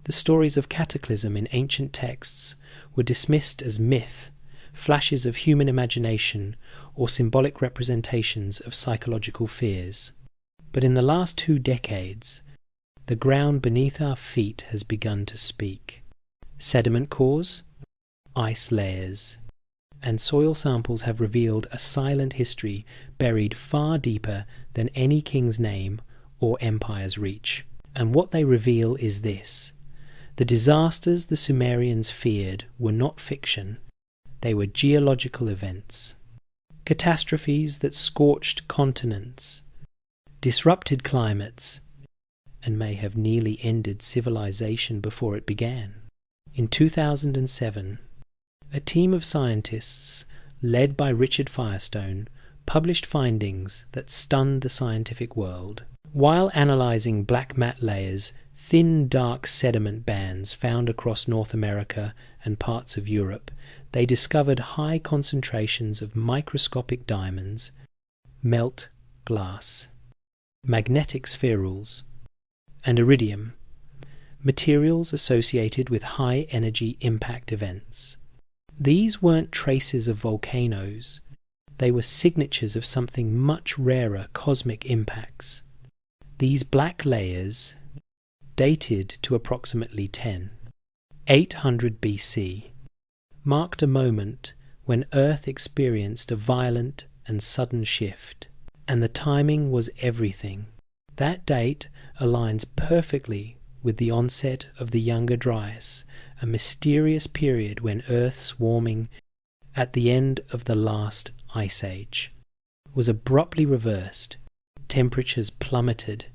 the stories of cataclysm in ancient texts were dismissed as myth, flashes of human imagination, or symbolic representations of psychological fears. But in the last 2 decades, the ground beneath our feet has begun to speak. Sediment cores, ice layers, and soil samples have revealed a silent history buried far deeper than any king's name or empire's reach. And what they reveal is this: the disasters the Sumerians feared were not fiction, they were geological events. Catastrophes that scorched continents, disrupted climates, and may have nearly ended civilization before it began. In 2007, a team of scientists, led by Richard Firestone, published findings that stunned the scientific world. While analysing black mat layers, thin dark sediment bands found across North America and parts of Europe, they discovered high concentrations of microscopic diamonds, melt glass, magnetic spherules, and iridium, materials associated with high-energy impact events. These weren't traces of volcanoes, they were signatures of something much rarer: cosmic impacts. These black layers, dated to approximately 800 BC, marked a moment when Earth experienced a violent and sudden shift, and the timing was everything. That date aligns perfectly with the onset of the Younger Dryas, a mysterious period when Earth's warming at the end of the last ice age was abruptly reversed. Temperatures plummeted,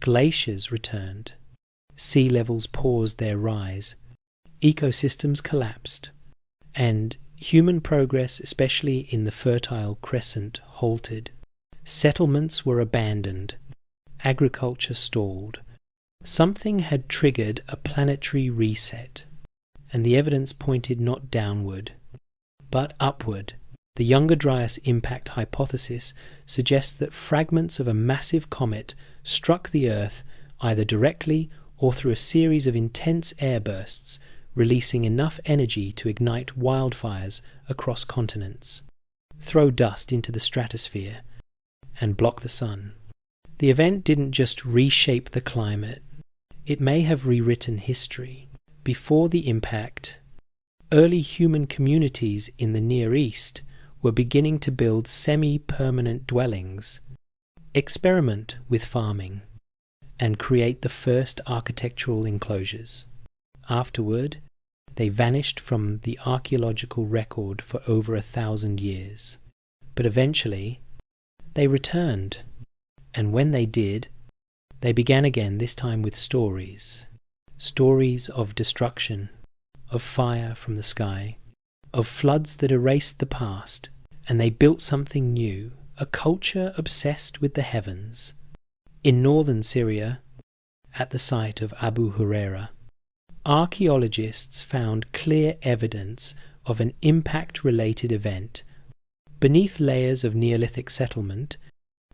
glaciers returned, sea levels paused their rise, ecosystems collapsed, and human progress, especially in the Fertile Crescent, halted. Settlements were abandoned, agriculture stalled. Something had triggered a planetary reset, and the evidence pointed not downward, but upward. The Younger Dryas impact hypothesis suggests that fragments of a massive comet struck the Earth either directly or through a series of intense airbursts, releasing enough energy to ignite wildfires across continents, throw dust into the stratosphere, and block the sun. The event didn't just reshape the climate, it may have rewritten history. Before the impact, early human communities in the Near East were beginning to build semi-permanent dwellings, experiment with farming, and create the first architectural enclosures. Afterward, they vanished from the archaeological record for over 1,000 years. But eventually, they returned, and when they did, they began again, this time with stories. Stories of destruction, of fire from the sky, of floods that erased the past, and they built something new, a culture obsessed with the heavens. In northern Syria, at the site of Abu Huraira, archaeologists found clear evidence of an impact-related event. Beneath layers of Neolithic settlement,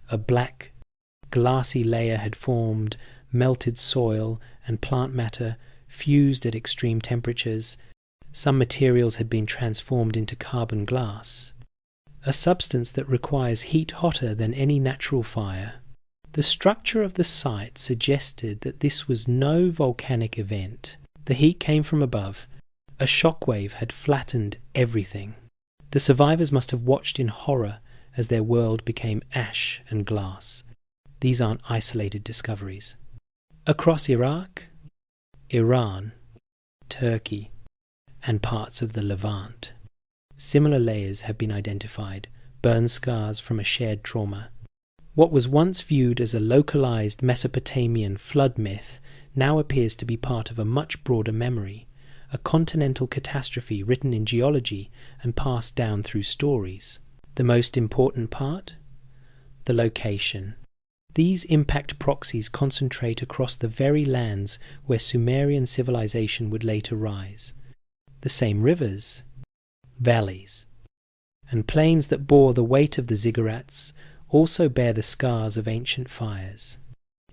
a black, glassy layer had formed. Melted soil and plant matter fused at extreme temperatures. Some materials had been transformed into carbon glass, a substance that requires heat hotter than any natural fire. The structure of the site suggested that this was no volcanic event. The heat came from above. A shockwave had flattened everything. The survivors must have watched in horror as their world became ash and glass. These aren't isolated discoveries. Across Iraq, Iran, Turkey, and parts of the Levant, similar layers have been identified, burn scars from a shared trauma. What was once viewed as a localized Mesopotamian flood myth now appears to be part of a much broader memory, a continental catastrophe written in geology and passed down through stories. The most important part? The location. These impact proxies concentrate across the very lands where Sumerian civilization would later rise. The same rivers, valleys, and plains that bore the weight of the ziggurats also bear the scars of ancient fires.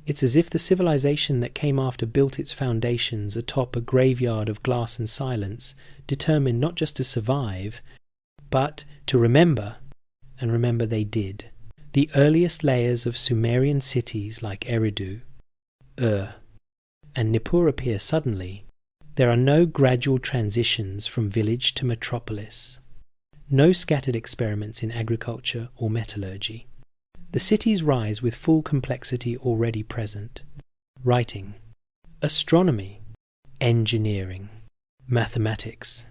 It's as if the civilization that came after built its foundations atop a graveyard of glass and silence, determined not just to survive, but to remember, and remember they did. The earliest layers of Sumerian cities like Eridu, and Nippur appear suddenly. There are no gradual transitions from village to metropolis, no scattered experiments in agriculture or metallurgy. The cities rise with full complexity already present. Writing, astronomy, engineering, mathematics.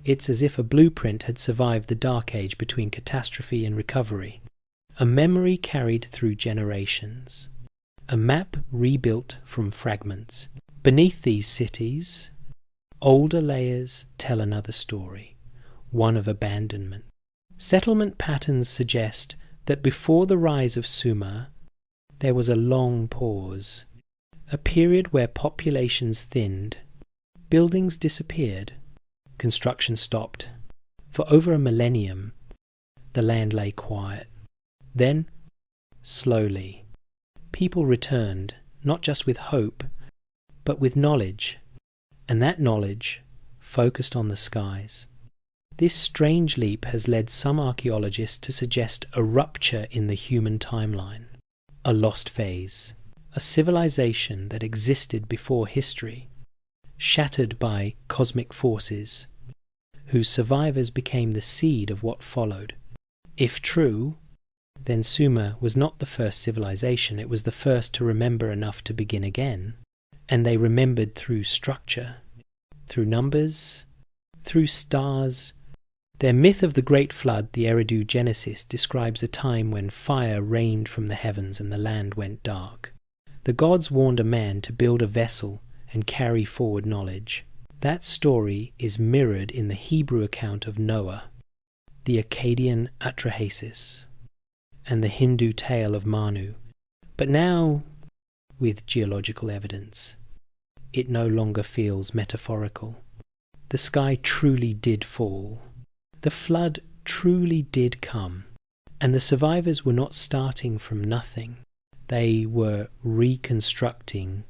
It's as if a blueprint had survived the dark age between catastrophe and recovery. A memory carried through generations. A map rebuilt from fragments. Beneath these cities, older layers tell another story, one of abandonment. Settlement patterns suggest that before the rise of Sumer, there was a long pause, a period where populations thinned, buildings disappeared, construction stopped. For over a millennium, the land lay quiet. Then, slowly, people returned, not just with hope, but with knowledge, and that knowledge focused on the skies. This strange leap has led some archaeologists to suggest a rupture in the human timeline, a lost phase, a civilization that existed before history, shattered by cosmic forces, whose survivors became the seed of what followed. If true, then Sumer was not the first civilization, it was the first to remember enough to begin again. And they remembered through structure, through numbers, through stars. Their myth of the Great Flood, the Eridu Genesis, describes a time when fire rained from the heavens and the land went dark. The gods warned a man to build a vessel and carry forward knowledge. That story is mirrored in the Hebrew account of Noah, the Akkadian Atrahasis, and the Hindu tale of Manu. But now, with geological evidence, it no longer feels metaphorical. The sky truly did fall. The flood truly did come. And the survivors were not starting from nothing. They were reconstructing.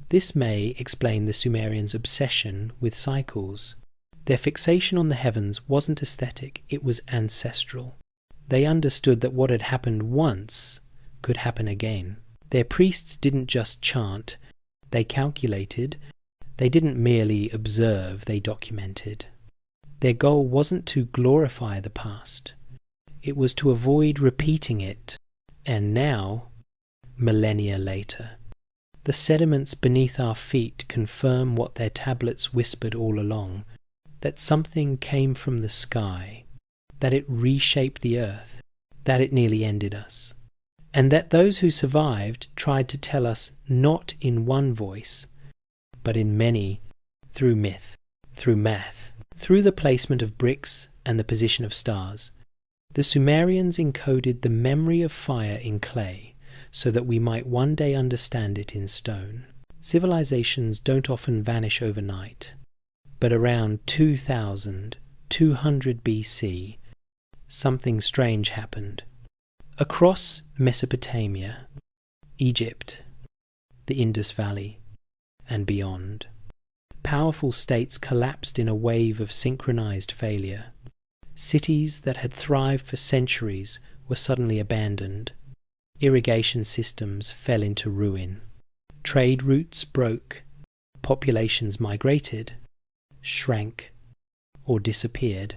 This may explain the Sumerians' obsession with cycles. Their fixation on the heavens wasn't aesthetic, it was ancestral. They understood that what had happened once could happen again. Their priests didn't just chant, they calculated. They didn't merely observe, they documented. Their goal wasn't to glorify the past. It was to avoid repeating it. And now, millennia later, the sediments beneath our feet confirm what their tablets whispered all along, that something came from the sky, that it reshaped the earth, that it nearly ended us. And that those who survived tried to tell us not in one voice, but in many, through myth, through math, through the placement of bricks and the position of stars. The Sumerians encoded the memory of fire in clay, so that we might one day understand it in stone. Civilizations don't often vanish overnight, but around 2200 BC, something strange happened. Across Mesopotamia, Egypt, the Indus Valley, and beyond, powerful states collapsed in a wave of synchronized failure. Cities that had thrived for centuries were suddenly abandoned. Irrigation systems fell into ruin. Trade routes broke. Populations migrated, shrank, or disappeared.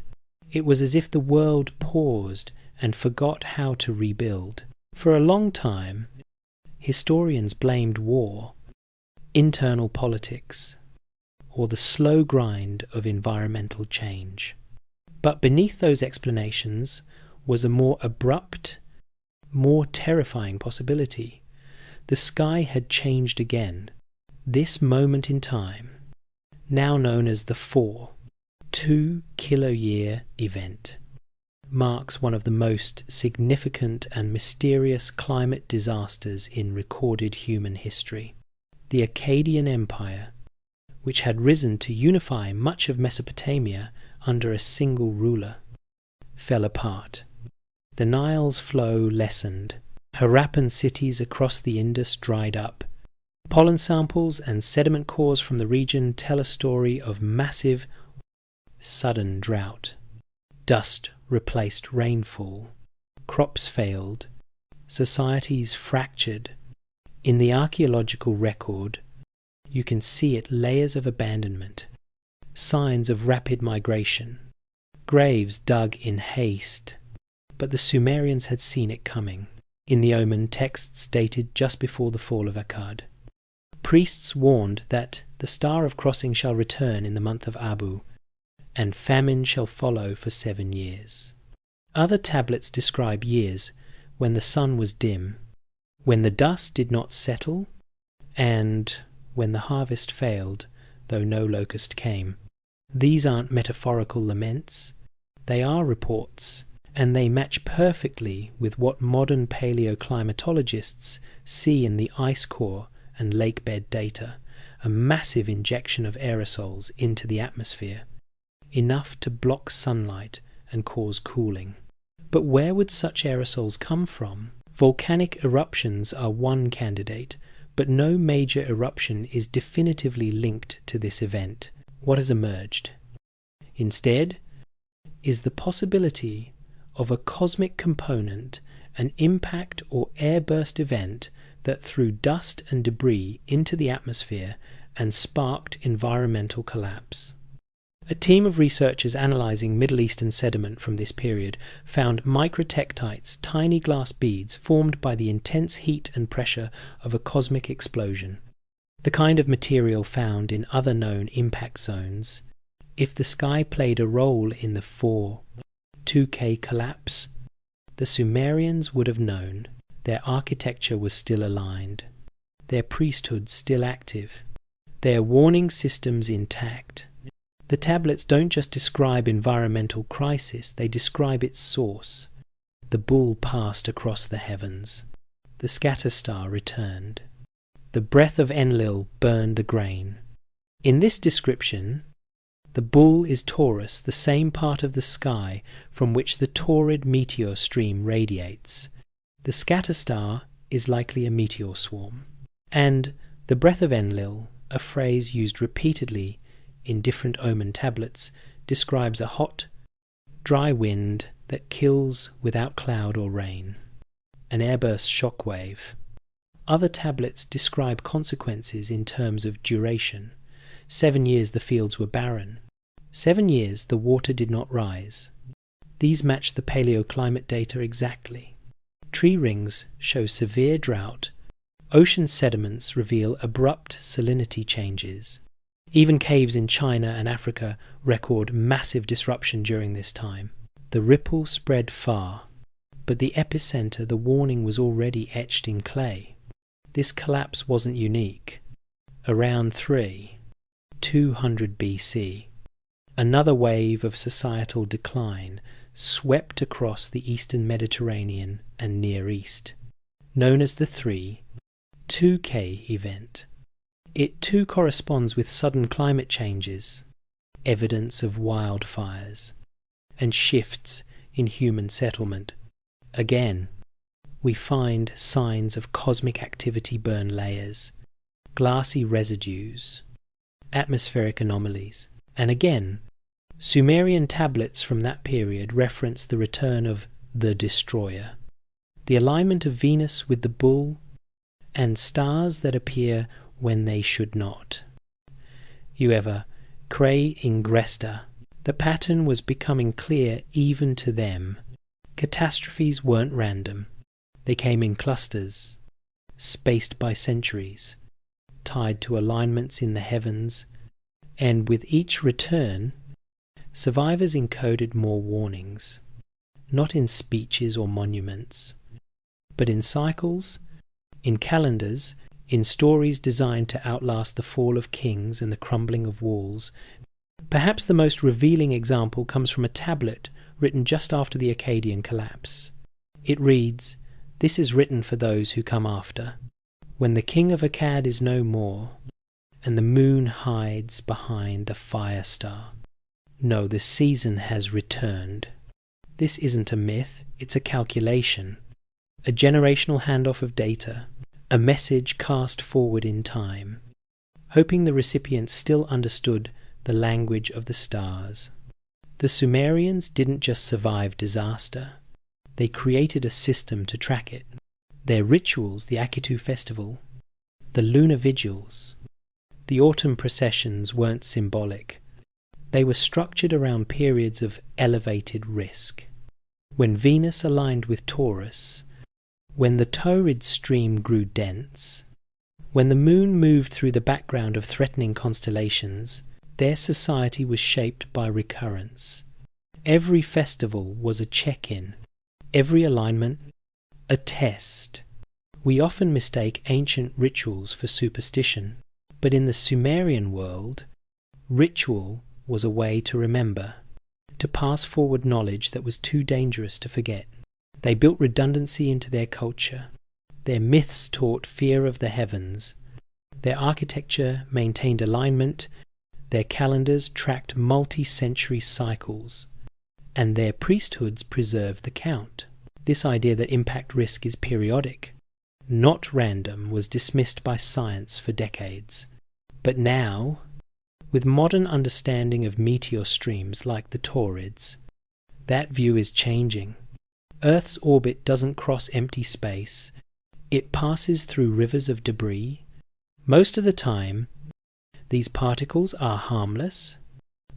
It was as if the world paused and forgot how to rebuild. For a long time, historians blamed war, internal politics, or the slow grind of environmental change. But beneath those explanations was a more abrupt, more terrifying possibility. The sky had changed again. This moment in time, now known as the 2-kiloyear event, marks one of the most significant and mysterious climate disasters in recorded human history. The Akkadian Empire, which had risen to unify much of Mesopotamia under a single ruler, fell apart. The Nile's flow lessened. Harappan cities across the Indus dried up. Pollen samples and sediment cores from the region tell a story of massive, sudden drought. Dust replaced rainfall. Crops failed. societies fractured. In the archaeological record, you can see it layers of abandonment, signs of rapid migration, graves dug in haste. But the Sumerians had seen it coming. In the Omen texts dated just before the fall of Akkad, priests warned that the star of crossing shall return in the month of Abu, and famine shall follow for 7 years. Other tablets describe years when the sun was dim, when the dust did not settle, and when the harvest failed, though no locust came. These aren't metaphorical laments, they are reports, and they match perfectly with what modern paleoclimatologists see in the ice core and lake bed data, a massive injection of aerosols into the atmosphere, enough to block sunlight and cause cooling. But where would such aerosols come from? Volcanic eruptions are one candidate, but no major eruption is definitively linked to this event. What has emerged? Instead, is the possibility of a cosmic component, an impact or airburst event that threw dust and debris into the atmosphere and sparked environmental collapse. A team of researchers analysing Middle Eastern sediment from this period found microtectites, tiny glass beads formed by the intense heat and pressure of a cosmic explosion, the kind of material found in other known impact zones. If the sky played a role in the 2K collapse, the Sumerians would have known. Their architecture was still aligned, their priesthood still active, their warning systems intact. The tablets don't just describe environmental crisis, they describe its source. The bull passed across the heavens. The scatter star returned. The breath of Enlil burned the grain. In this description, the bull is Taurus, the same part of the sky from which the Taurid meteor stream radiates. The scatter star is likely a meteor swarm. And the breath of Enlil, a phrase used repeatedly in different Omen tablets, describes a hot, dry wind that kills without cloud or rain, an airburst shockwave. Other tablets describe consequences in terms of duration. 7 years the fields were barren. 7 years the water did not rise. These match the paleoclimate data exactly. Tree rings show severe drought. Ocean sediments reveal abrupt salinity changes. Even caves in China and Africa record massive disruption during this time. The ripple spread far, but the epicenter, the warning, was already etched in clay. This collapse wasn't unique. Around 200 BC, another wave of societal decline swept across the eastern Mediterranean and Near East, known as the 2K event. It too corresponds with sudden climate changes, evidence of wildfires, and shifts in human settlement. Again, we find signs of cosmic activity burn layers, glassy residues, atmospheric anomalies. And again, Sumerian tablets from that period reference the return of the Destroyer, the alignment of Venus with the bull, and stars that appear when they should not. However, Cray Ingresta, the pattern was becoming clear even to them. Catastrophes weren't random. They came in clusters, spaced by centuries, tied to alignments in the heavens, and with each return, survivors encoded more warnings, not in speeches or monuments, but in cycles, in calendars, in stories designed to outlast the fall of kings and the crumbling of walls. Perhaps the most revealing example comes from a tablet written just after the Akkadian collapse. It reads, "This is written for those who come after. When the king of Akkad is no more, and the moon hides behind the fire star. No, the season has returned." This isn't a myth, it's a calculation, a generational handoff of data, a message cast forward in time, hoping the recipients still understood the language of the stars. The Sumerians didn't just survive disaster, they created a system to track it. Their rituals, the Akitu festival, the lunar vigils, the autumn processions weren't symbolic. They were structured around periods of elevated risk. When Venus aligned with Taurus, when the Taurid stream grew dense, when the moon moved through the background of threatening constellations, their society was shaped by recurrence. Every festival was a check-in, every alignment a test. We often mistake ancient rituals for superstition, but in the Sumerian world, ritual was a way to remember, to pass forward knowledge that was too dangerous to forget. They built redundancy into their culture. Their myths taught fear of the heavens. Their architecture maintained alignment. Their calendars tracked multi-century cycles. And their priesthoods preserved the count. This idea that impact risk is periodic, not random, was dismissed by science for decades. But now, with modern understanding of meteor streams like the Taurids, that view is changing. Earth's orbit doesn't cross empty space. It passes through rivers of debris. Most of the time, these particles are harmless,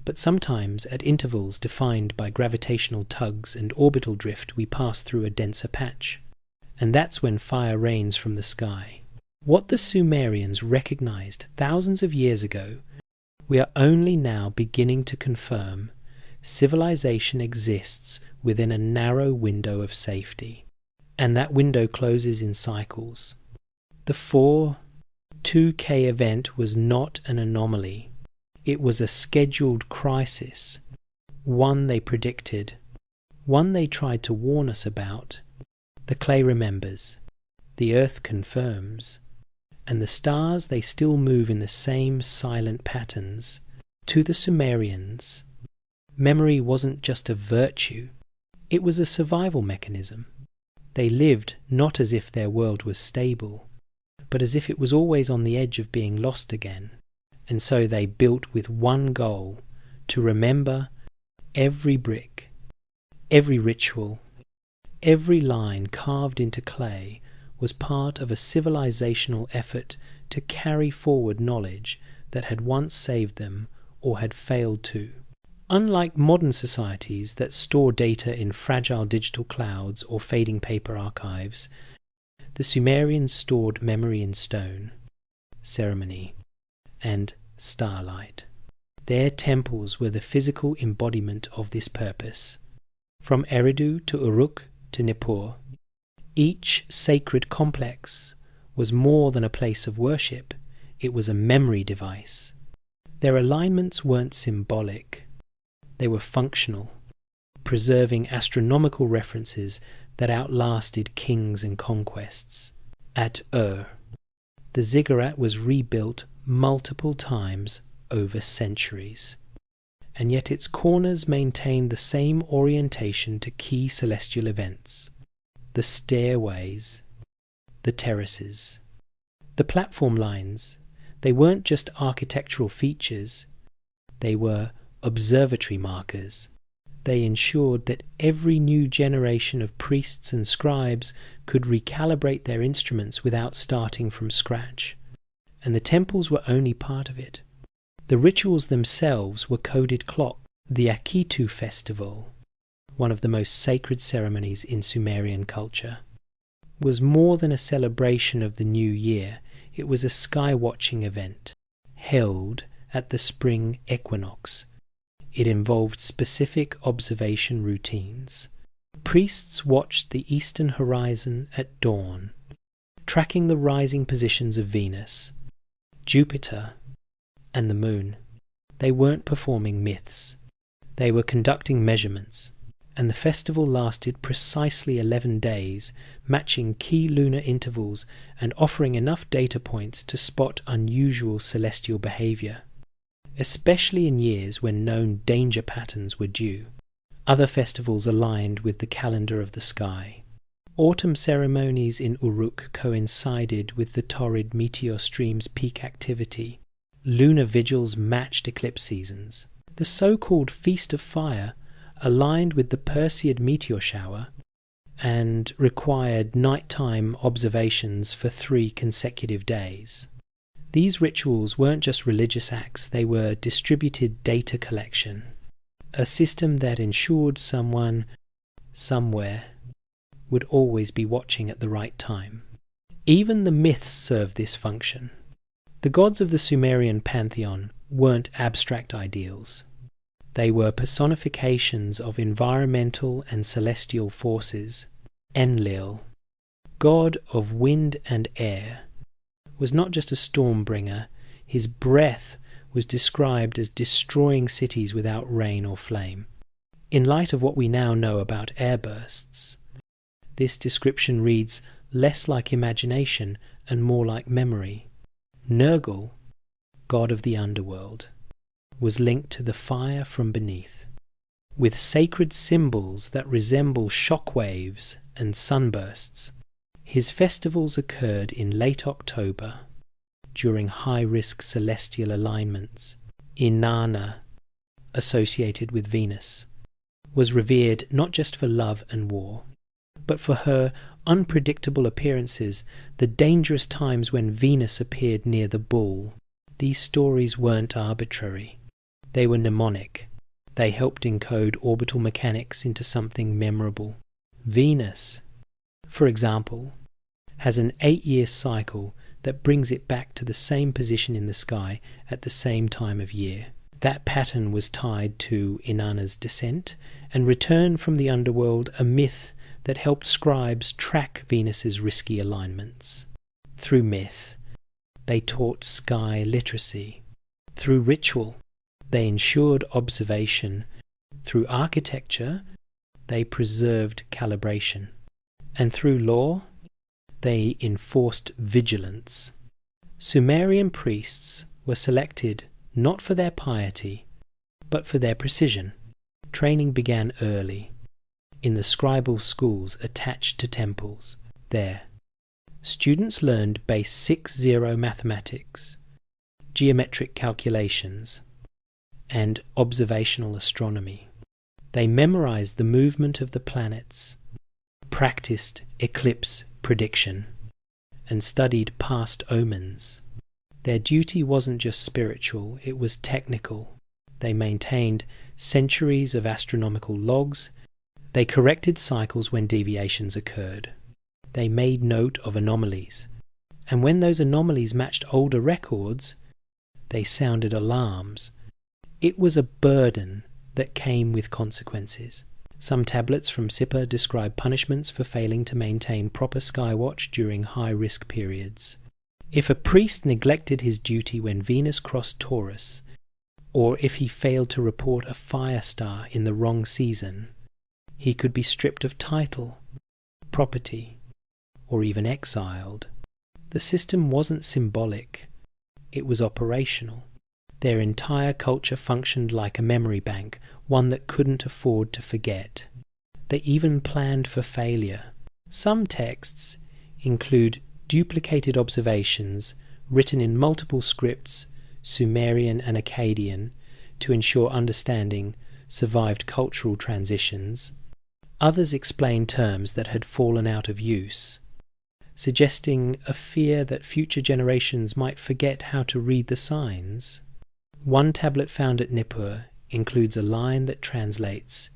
but sometimes at intervals defined by gravitational tugs and orbital drift we pass through a denser patch. And that's when fire rains from the sky. What the Sumerians recognized thousands of years ago, we are only now beginning to confirm. Civilization exists within a narrow window of safety, and that window closes in cycles. The 4-2K event was not an anomaly. It was a scheduled crisis, one they predicted, one they tried to warn us about. The clay remembers, the earth confirms, and the stars, they still move in the same silent patterns. To the Sumerians, memory wasn't just a virtue, it was a survival mechanism. They lived not as if their world was stable, but as if it was always on the edge of being lost again. And so they built with one goal, to remember every brick, every ritual, every line carved into clay was part of a civilizational effort to carry forward knowledge that had once saved them or had failed to. Unlike modern societies that store data in fragile digital clouds or fading paper archives, the Sumerians stored memory in stone, ceremony, and starlight. Their temples were the physical embodiment of this purpose. From Eridu to Uruk to Nippur, each sacred complex was more than a place of worship, it was a memory device. Their alignments weren't symbolic, they were functional, preserving astronomical references that outlasted kings and conquests. At Ur, the ziggurat was rebuilt multiple times over centuries, and yet its corners maintained the same orientation to key celestial events. The stairways, the terraces, the platform lines, they weren't just architectural features, they were observatory markers. They ensured that every new generation of priests and scribes could recalibrate their instruments without starting from scratch. And the temples were only part of it. The rituals themselves were coded clocks. The Akitu festival, one of the most sacred ceremonies in Sumerian culture, was more than a celebration of the new year. It was a sky-watching event, held at the spring equinox. It involved specific observation routines. Priests watched the eastern horizon at dawn, tracking the rising positions of Venus, Jupiter, and the moon. They weren't performing myths. They were conducting measurements, and the festival lasted precisely 11 days, matching key lunar intervals and offering enough data points to spot unusual celestial behavior, especially in years when known danger patterns were due. Other festivals aligned with the calendar of the sky. Autumn ceremonies in Uruk coincided with the torrid meteor stream's peak activity. Lunar vigils matched eclipse seasons. The so-called Feast of Fire aligned with the Perseid meteor shower, and required nighttime observations for 3 consecutive days. These rituals weren't just religious acts, they were distributed data collection, a system that ensured someone, somewhere, would always be watching at the right time. Even the myths served this function. The gods of the Sumerian pantheon weren't abstract ideals. They were personifications of environmental and celestial forces. Enlil, god of wind and air, was not just a storm bringer. His breath was described as destroying cities without rain or flame. In light of what we now know about airbursts, this description reads less like imagination and more like memory. Nergal, god of the underworld, was linked to the fire from beneath, with sacred symbols that resemble shock waves and sunbursts. His festivals occurred in late October during high-risk celestial alignments. Inanna, associated with Venus, was revered not just for love and war, but for her unpredictable appearances, the dangerous times when Venus appeared near the bull. These stories weren't arbitrary. They were mnemonic. They helped encode orbital mechanics into something memorable. Venus, for example, has an 8-year cycle that brings it back to the same position in the sky at the same time of year. That pattern was tied to Inanna's descent and return from the underworld, a myth that helped scribes track Venus's risky alignments. Through myth, they taught sky literacy. Through ritual, they ensured observation. Through architecture, they preserved calibration. And through law, they enforced vigilance. Sumerian priests were selected not for their piety, but for their precision. Training began early, in the scribal schools attached to temples. There, students learned base 6-0 mathematics, geometric calculations, and observational astronomy. They memorized the movement of the planets, practiced eclipse prediction, and studied past omens. Their duty wasn't just spiritual, it was technical. They maintained centuries of astronomical logs. They corrected cycles when deviations occurred. They made note of anomalies. And when those anomalies matched older records, they sounded alarms. It was a burden that came with consequences. Some tablets from Sipper describe punishments for failing to maintain proper skywatch during high-risk periods. If a priest neglected his duty when Venus crossed Taurus, or if he failed to report a fire star in the wrong season, he could be stripped of title, property, or even exiled. The system wasn't symbolic, it was operational. Their entire culture functioned like a memory bank, one that couldn't afford to forget. They even planned for failure. Some texts include duplicated observations written in multiple scripts, Sumerian and Akkadian, to ensure understanding survived cultural transitions. Others explain terms that had fallen out of use, suggesting a fear that future generations might forget how to read the signs. One tablet found at Nippur includes a line that translates,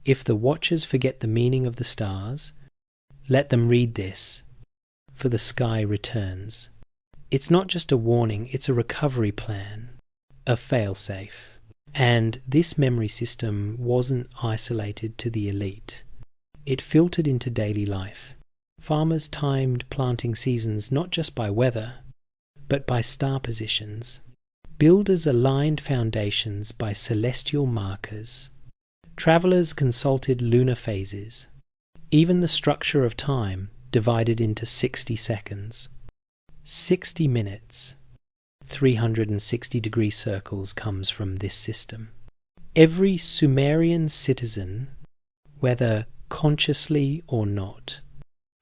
"If the watchers forget the meaning of the stars, let them read this, for the sky returns." It's not just a warning, it's a recovery plan, a fail-safe. And this memory system wasn't isolated to the elite. It filtered into daily life. Farmers timed planting seasons not just by weather, but by star positions. Builders aligned foundations by celestial markers. Travelers consulted lunar phases. Even the structure of time divided into 60 seconds. 60 minutes, 360-degree circles comes from this system. Every Sumerian citizen, whether consciously or not,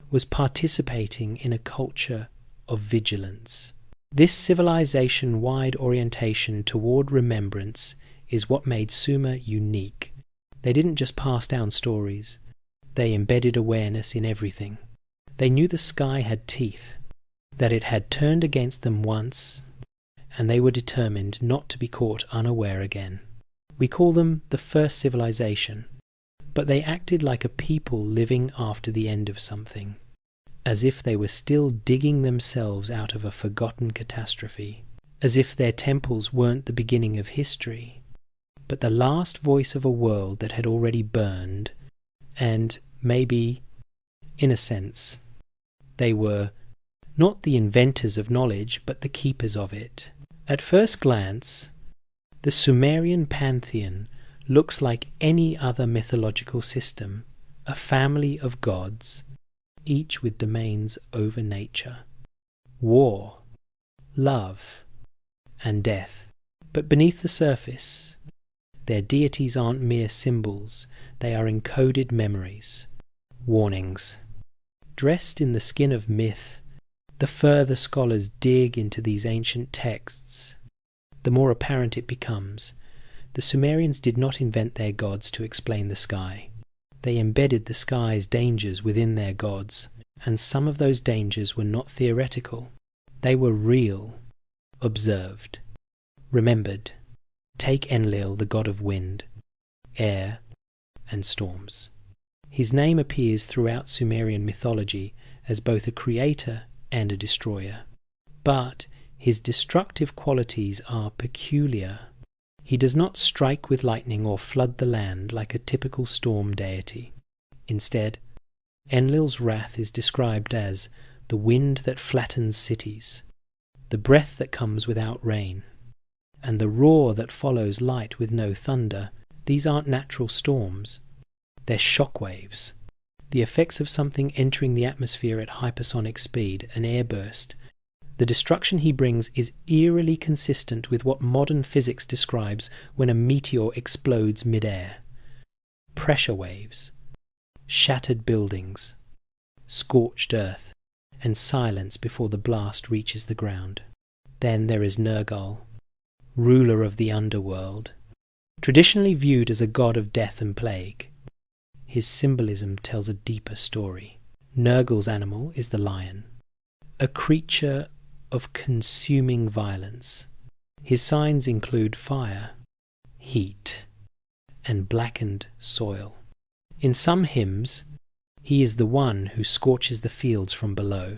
was participating in a culture of vigilance. This civilization-wide orientation toward remembrance is what made Sumer unique. They didn't just pass down stories, They embedded awareness in everything. They knew the sky had teeth, that it had turned against them once, and they were determined not to be caught unaware again. We call them the first civilization, but they acted like a people living after the end of something, as if they were still digging themselves out of a forgotten catastrophe, as if their temples weren't the beginning of history, but the last voice of a world that had already burned, and maybe, in a sense, they were not the inventors of knowledge, but the keepers of it. At first glance, the Sumerian pantheon looks like any other mythological system, a family of gods, each with domains over nature. War, love, and death. But beneath the surface, their deities aren't mere symbols, they are encoded memories, warnings. Dressed in the skin of myth, the further scholars dig into these ancient texts, the more apparent it becomes. The Sumerians did not invent their gods to explain the sky. They embedded the sky's dangers within their gods, and some of those dangers were not theoretical. They were real, observed, remembered. Take Enlil, the god of wind, air, and storms. His name appears throughout Sumerian mythology as both a creator and a destroyer. But his destructive qualities are peculiar. He does not strike with lightning or flood the land like a typical storm deity. Instead, Enlil's wrath is described as the wind that flattens cities, the breath that comes without rain, and the roar that follows light with no thunder. These aren't natural storms. They're shockwaves, the effects of something entering the atmosphere at hypersonic speed, an airburst. The destruction he brings is eerily consistent with what modern physics describes when a meteor explodes mid-air. Pressure waves, shattered buildings, scorched earth, and silence before the blast reaches the ground. Then there is Nergal, ruler of the underworld, traditionally viewed as a god of death and plague. His symbolism tells a deeper story. Nergal's animal is the lion, a creature of consuming violence. His signs include fire, heat, and blackened soil. In some hymns, he is the one who scorches the fields from below,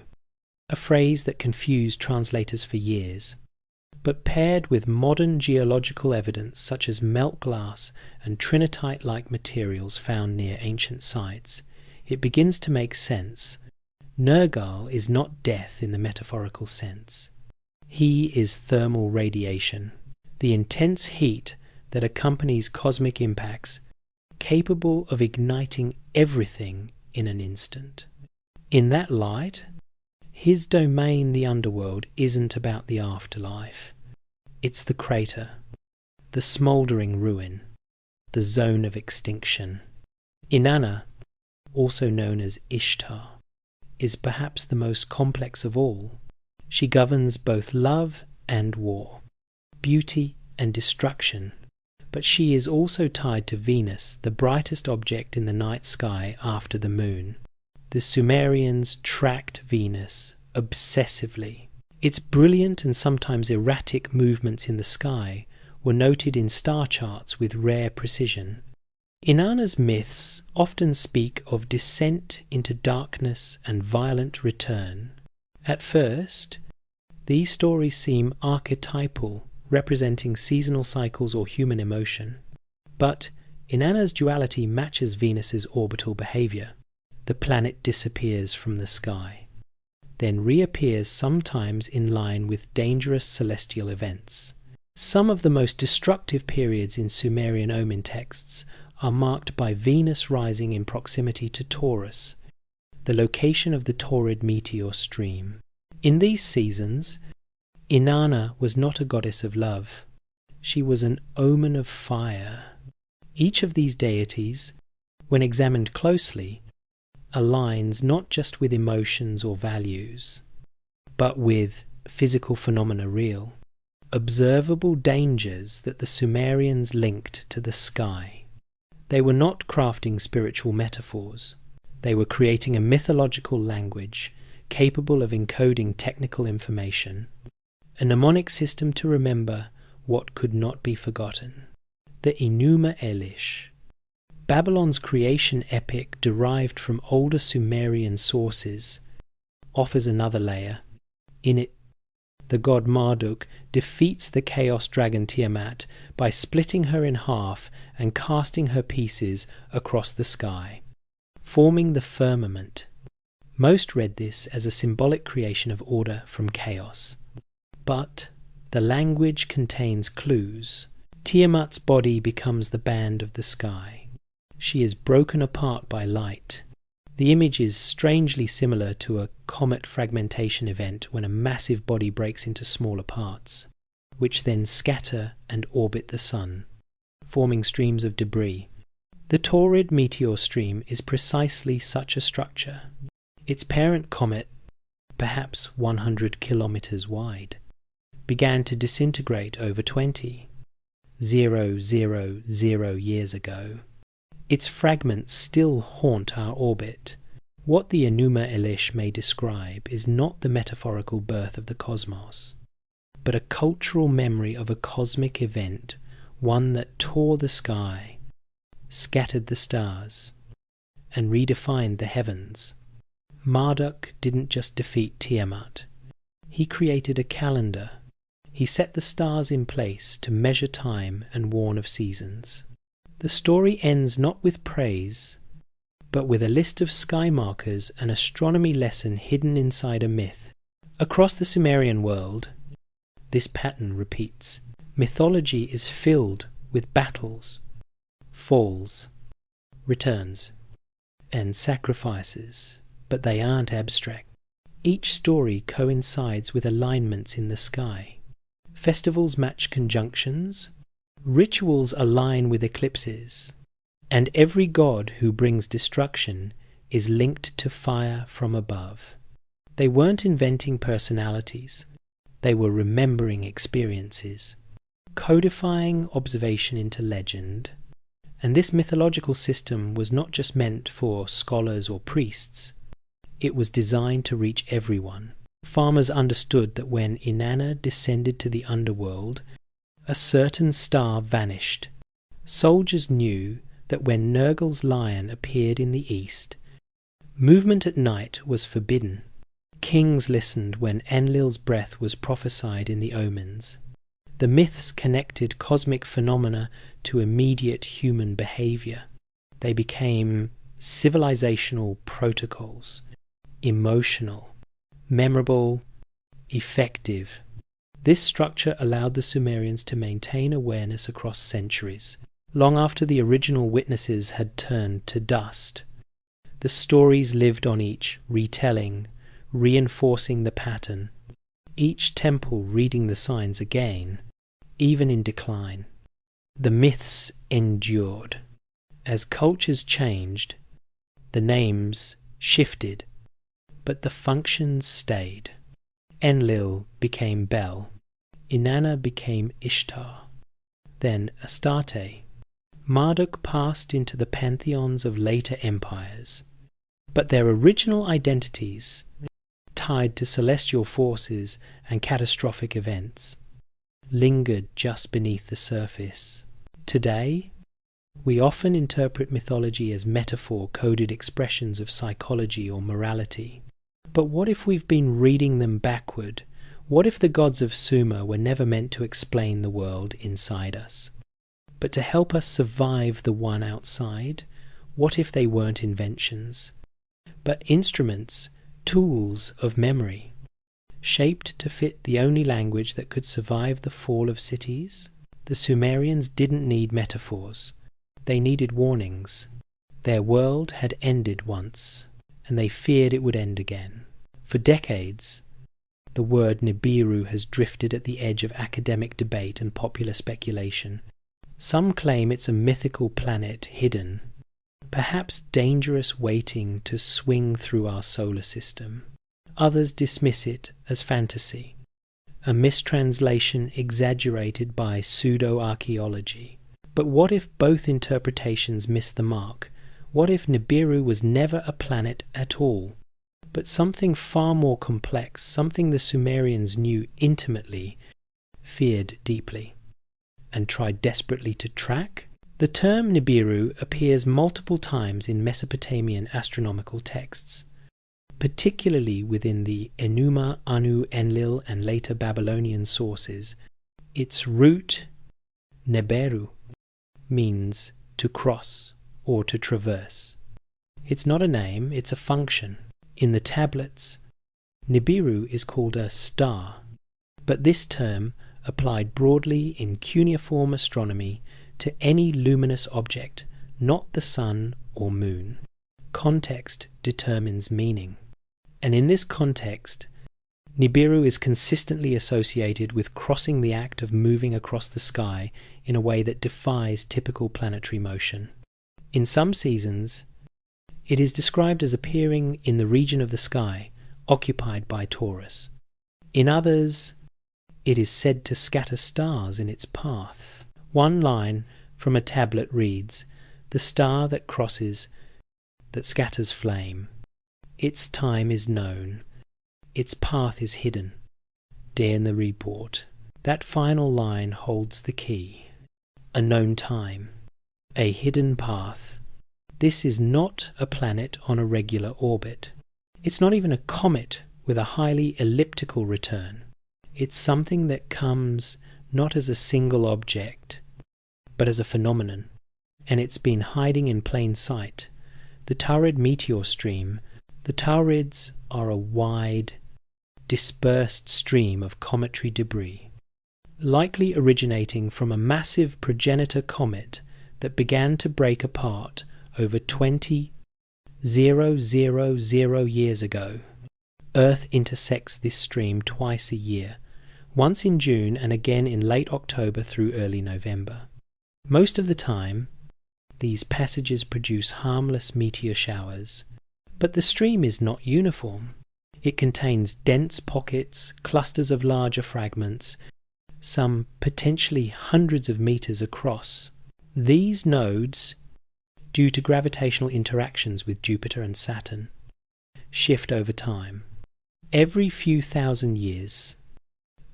a phrase that confused translators for years. But paired with modern geological evidence such as melt glass and trinitite-like materials found near ancient sites, it begins to make sense. Nergal is not death in the metaphorical sense. He is thermal radiation, the intense heat that accompanies cosmic impacts, capable of igniting everything in an instant. In that light, his domain, the underworld, isn't about the afterlife. It's the crater, the smouldering ruin, the zone of extinction. Inanna, also known as Ishtar, is perhaps the most complex of all. She governs both love and war, beauty and destruction, but she is also tied to Venus, the brightest object in the night sky after the moon. The Sumerians tracked Venus obsessively. Its brilliant and sometimes erratic movements in the sky were noted in star charts with rare precision. Inanna's myths often speak of descent into darkness and violent return. At first, these stories seem archetypal, representing seasonal cycles or human emotion. But Inanna's duality matches Venus's orbital behavior. The planet disappears from the sky, then reappears sometimes in line with dangerous celestial events. Some of the most destructive periods in Sumerian omen texts are marked by Venus rising in proximity to Taurus, the location of the torrid meteor stream. In these seasons, Inanna was not a goddess of love. She was an omen of fire. Each of these deities, when examined closely, aligns not just with emotions or values, but with physical phenomena real, observable dangers that the Sumerians linked to the sky. They were not crafting spiritual metaphors. They were creating a mythological language capable of encoding technical information, a mnemonic system to remember what could not be forgotten. The Enuma Elish. Babylon's creation epic, derived from older Sumerian sources, offers another layer. In it, the god Marduk defeats the chaos dragon Tiamat by splitting her in half and casting her pieces across the sky, forming the firmament. Most read this as a symbolic creation of order from chaos. But the language contains clues. Tiamat's body becomes the band of the sky. She is broken apart by light. The image is strangely similar to a comet fragmentation event when a massive body breaks into smaller parts, which then scatter and orbit the sun, forming streams of debris. The Taurid meteor stream is precisely such a structure. Its parent comet, perhaps 100 kilometers wide, began to disintegrate over 20,000 years ago. Its fragments still haunt our orbit. What the Enuma Elish may describe is not the metaphorical birth of the cosmos, but a cultural memory of a cosmic event, one that tore the sky, scattered the stars, and redefined the heavens. Marduk didn't just defeat Tiamat. He created a calendar. He set the stars in place to measure time and warn of seasons. The story ends not with praise, but with a list of sky markers, an astronomy lesson hidden inside a myth. Across the Sumerian world, this pattern repeats. Mythology is filled with battles, falls, returns, and sacrifices, but they aren't abstract. Each story coincides with alignments in the sky. Festivals match conjunctions, rituals align with eclipses, and every god who brings destruction is linked to fire from above. They weren't inventing personalities, they were remembering experiences, codifying observation into legend. And this mythological system was not just meant for scholars or priests, it was designed to reach everyone. Farmers understood that when Inanna descended to the underworld, a certain star vanished. Soldiers knew that when Nergal's lion appeared in the east, movement at night was forbidden. Kings listened when Enlil's breath was prophesied in the omens. The myths connected cosmic phenomena to immediate human behavior. They became civilizational protocols, emotional, memorable, effective. This structure allowed the Sumerians to maintain awareness across centuries, long after the original witnesses had turned to dust. The stories lived on each retelling, reinforcing the pattern, each temple reading the signs again, even in decline. The myths endured. As cultures changed, the names shifted, but the functions stayed. Enlil became Bel, Inanna became Ishtar, then Astarte. Marduk passed into the pantheons of later empires, but their original identities, tied to celestial forces and catastrophic events, lingered just beneath the surface. Today, we often interpret mythology as metaphor-coded expressions of psychology or morality. But what if we've been reading them backward? What if the gods of Sumer were never meant to explain the world inside us, but to help us survive the one outside? What if they weren't inventions, but instruments, tools of memory, shaped to fit the only language that could survive the fall of cities? The Sumerians didn't need metaphors. They needed warnings. Their world had ended once, and they feared it would end again. For decades, the word Nibiru has drifted at the edge of academic debate and popular speculation. Some claim it's a mythical planet hidden, perhaps dangerous, waiting to swing through our solar system. Others dismiss it as fantasy, a mistranslation exaggerated by pseudo-archaeology. But what if both interpretations miss the mark? What if Nibiru was never a planet at all, but something far more complex, something the Sumerians knew intimately, feared deeply, and tried desperately to track? The term Nibiru appears multiple times in Mesopotamian astronomical texts, particularly within the Enuma, Anu, Enlil, and later Babylonian sources. Its root, Neberu, means to cross or to traverse. It's not a name, it's a function. In the tablets, Nibiru is called a star, but this term applied broadly in cuneiform astronomy to any luminous object, not the sun or moon. Context determines meaning, and in this context, Nibiru is consistently associated with crossing, the act of moving across the sky in a way that defies typical planetary motion. In some seasons, it is described as appearing in the region of the sky occupied by Taurus. In others, it is said to scatter stars in its path. One line from a tablet reads, "The star that crosses, that scatters flame. Its time is known. Its path is hidden. Dare the report." That final line holds the key. A known time. A hidden path. This is not a planet on a regular orbit. It's not even a comet with a highly elliptical return. It's something that comes not as a single object, but as a phenomenon, and it's been hiding in plain sight. The Taurid meteor stream. The Taurids are a wide, dispersed stream of cometary debris, likely originating from a massive progenitor comet that began to break apart over 20,000 years ago. Earth intersects this stream twice a year, once in June and again in late October through early November. Most of the time, these passages produce harmless meteor showers, but the stream is not uniform. It contains dense pockets, clusters of larger fragments, some potentially hundreds of meters across. These nodes, due to gravitational interactions with Jupiter and Saturn, shift over time. Every few thousand years,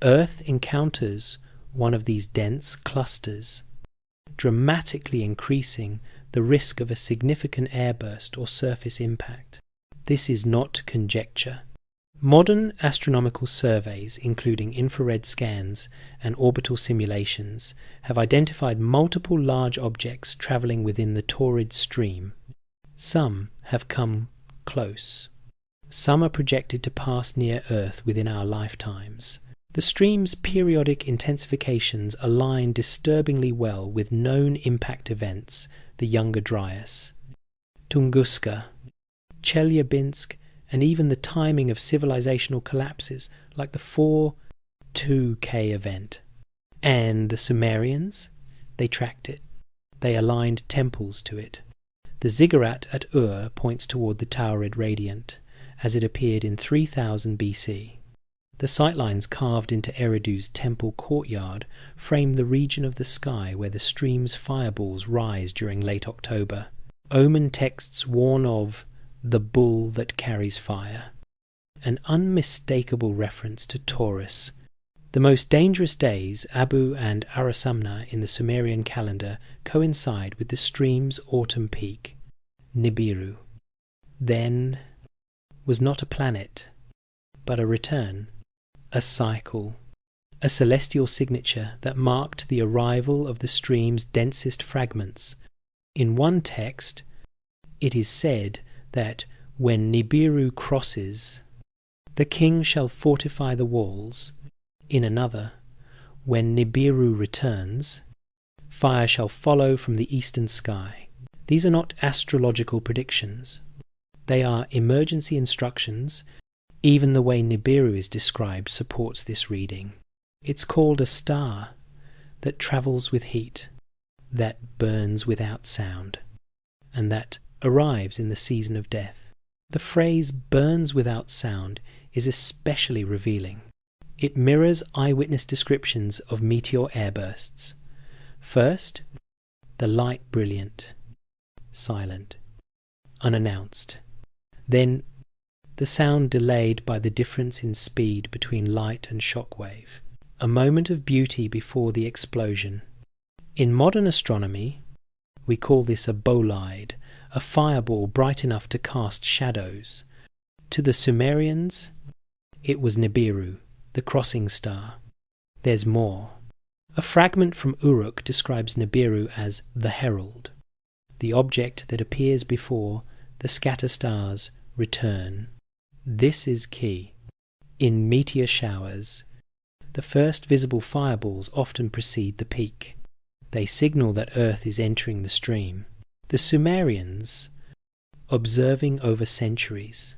Earth encounters one of these dense clusters, dramatically increasing the risk of a significant airburst or surface impact. This is not conjecture. Modern astronomical surveys, including infrared scans and orbital simulations, have identified multiple large objects travelling within the Taurid stream. Some have come close. Some are projected to pass near Earth within our lifetimes. The stream's periodic intensifications align disturbingly well with known impact events, the Younger Dryas, Tunguska, Chelyabinsk, and even the timing of civilizational collapses like the 4-2K event. And the Sumerians, they tracked it. They aligned temples to it. The ziggurat at Ur points toward the Taurid radiant, as it appeared in 3000 BC. The sightlines carved into Eridu's temple courtyard frame the region of the sky where the stream's fireballs rise during late October. Omen texts warn of the bull that carries fire, an unmistakable reference to Taurus. The most dangerous days, Abu and Arasamna in the Sumerian calendar, coincide with the stream's autumn peak, Nibiru. Then was not a planet, but a return, a cycle, a celestial signature that marked the arrival of the stream's densest fragments. In one text, it is said that when Nibiru crosses, the king shall fortify the walls. In another, when Nibiru returns, fire shall follow from the eastern sky. These are not astrological predictions. They are emergency instructions. Even the way Nibiru is described supports this reading. It's called a star that travels with heat, that burns without sound, and that arrives in the season of death. The phrase burns without sound is especially revealing. It mirrors eyewitness descriptions of meteor airbursts. First, the light brilliant, silent. unannounced. Then, the sound delayed by the difference in speed between light and shockwave. A moment of beauty before the explosion. In modern astronomy, we call this a bolide, a fireball bright enough to cast shadows. To the Sumerians, it was Nibiru, the crossing star. There's more. A fragment from Uruk describes Nibiru as the herald, the object that appears before the scatter stars return. This is key. In meteor showers, the first visible fireballs often precede the peak. They signal that Earth is entering the stream. The Sumerians, observing over centuries,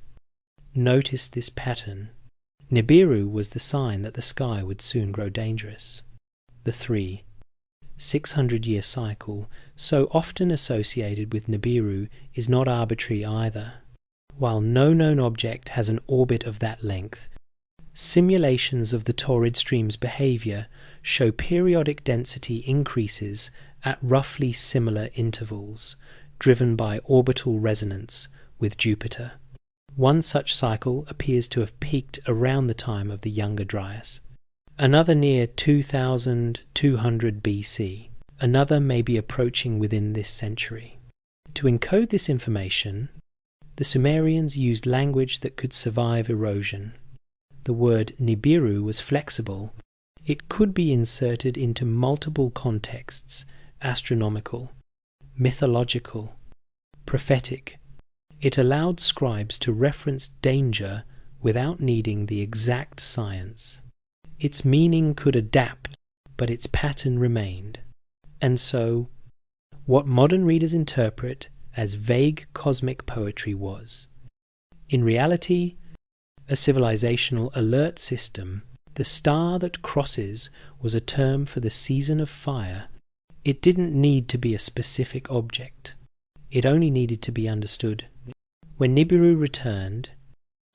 noticed this pattern. Nibiru was the sign that the sky would soon grow dangerous. The 600-year cycle, so often associated with Nibiru, is not arbitrary either. While no known object has an orbit of that length, simulations of the torrid stream's behavior show periodic density increases at roughly similar intervals, driven by orbital resonance with Jupiter. One such cycle appears to have peaked around the time of the Younger Dryas. Another near 2200 BC. Another may be approaching within this century. To encode this information, the Sumerians used language that could survive erosion. The word Nibiru was flexible. It could be inserted into multiple contexts: astronomical, mythological, prophetic. It allowed scribes to reference danger without needing the exact science. Its meaning could adapt, but its pattern remained. And so, what modern readers interpret as vague cosmic poetry was, in reality, a civilizational alert system. The star that crosses was a term for the season of fire. It didn't need to be a specific object. It only needed to be understood. When Nibiru returned,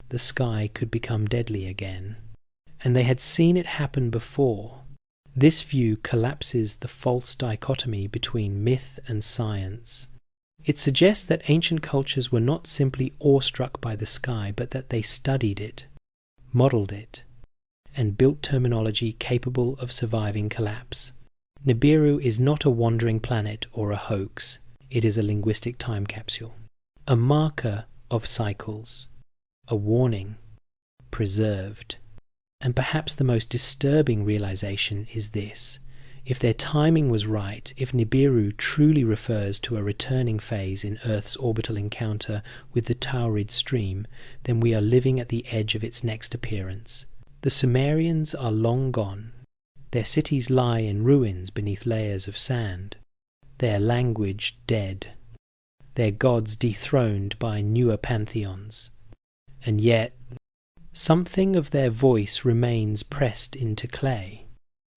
the sky could become deadly again. And they had seen it happen before. This view collapses the false dichotomy between myth and science. It suggests that ancient cultures were not simply awestruck by the sky, but that they studied it, modeled it, and built terminology capable of surviving collapse. Nibiru is not a wandering planet or a hoax. It is a linguistic time capsule, a marker of cycles, a warning, preserved. And perhaps the most disturbing realization is this: if their timing was right, if Nibiru truly refers to a returning phase in Earth's orbital encounter with the Taurid stream, then we are living at the edge of its next appearance. The Sumerians are long gone. Their cities lie in ruins beneath layers of sand, their language dead, their gods dethroned by newer pantheons. And yet, something of their voice remains pressed into clay,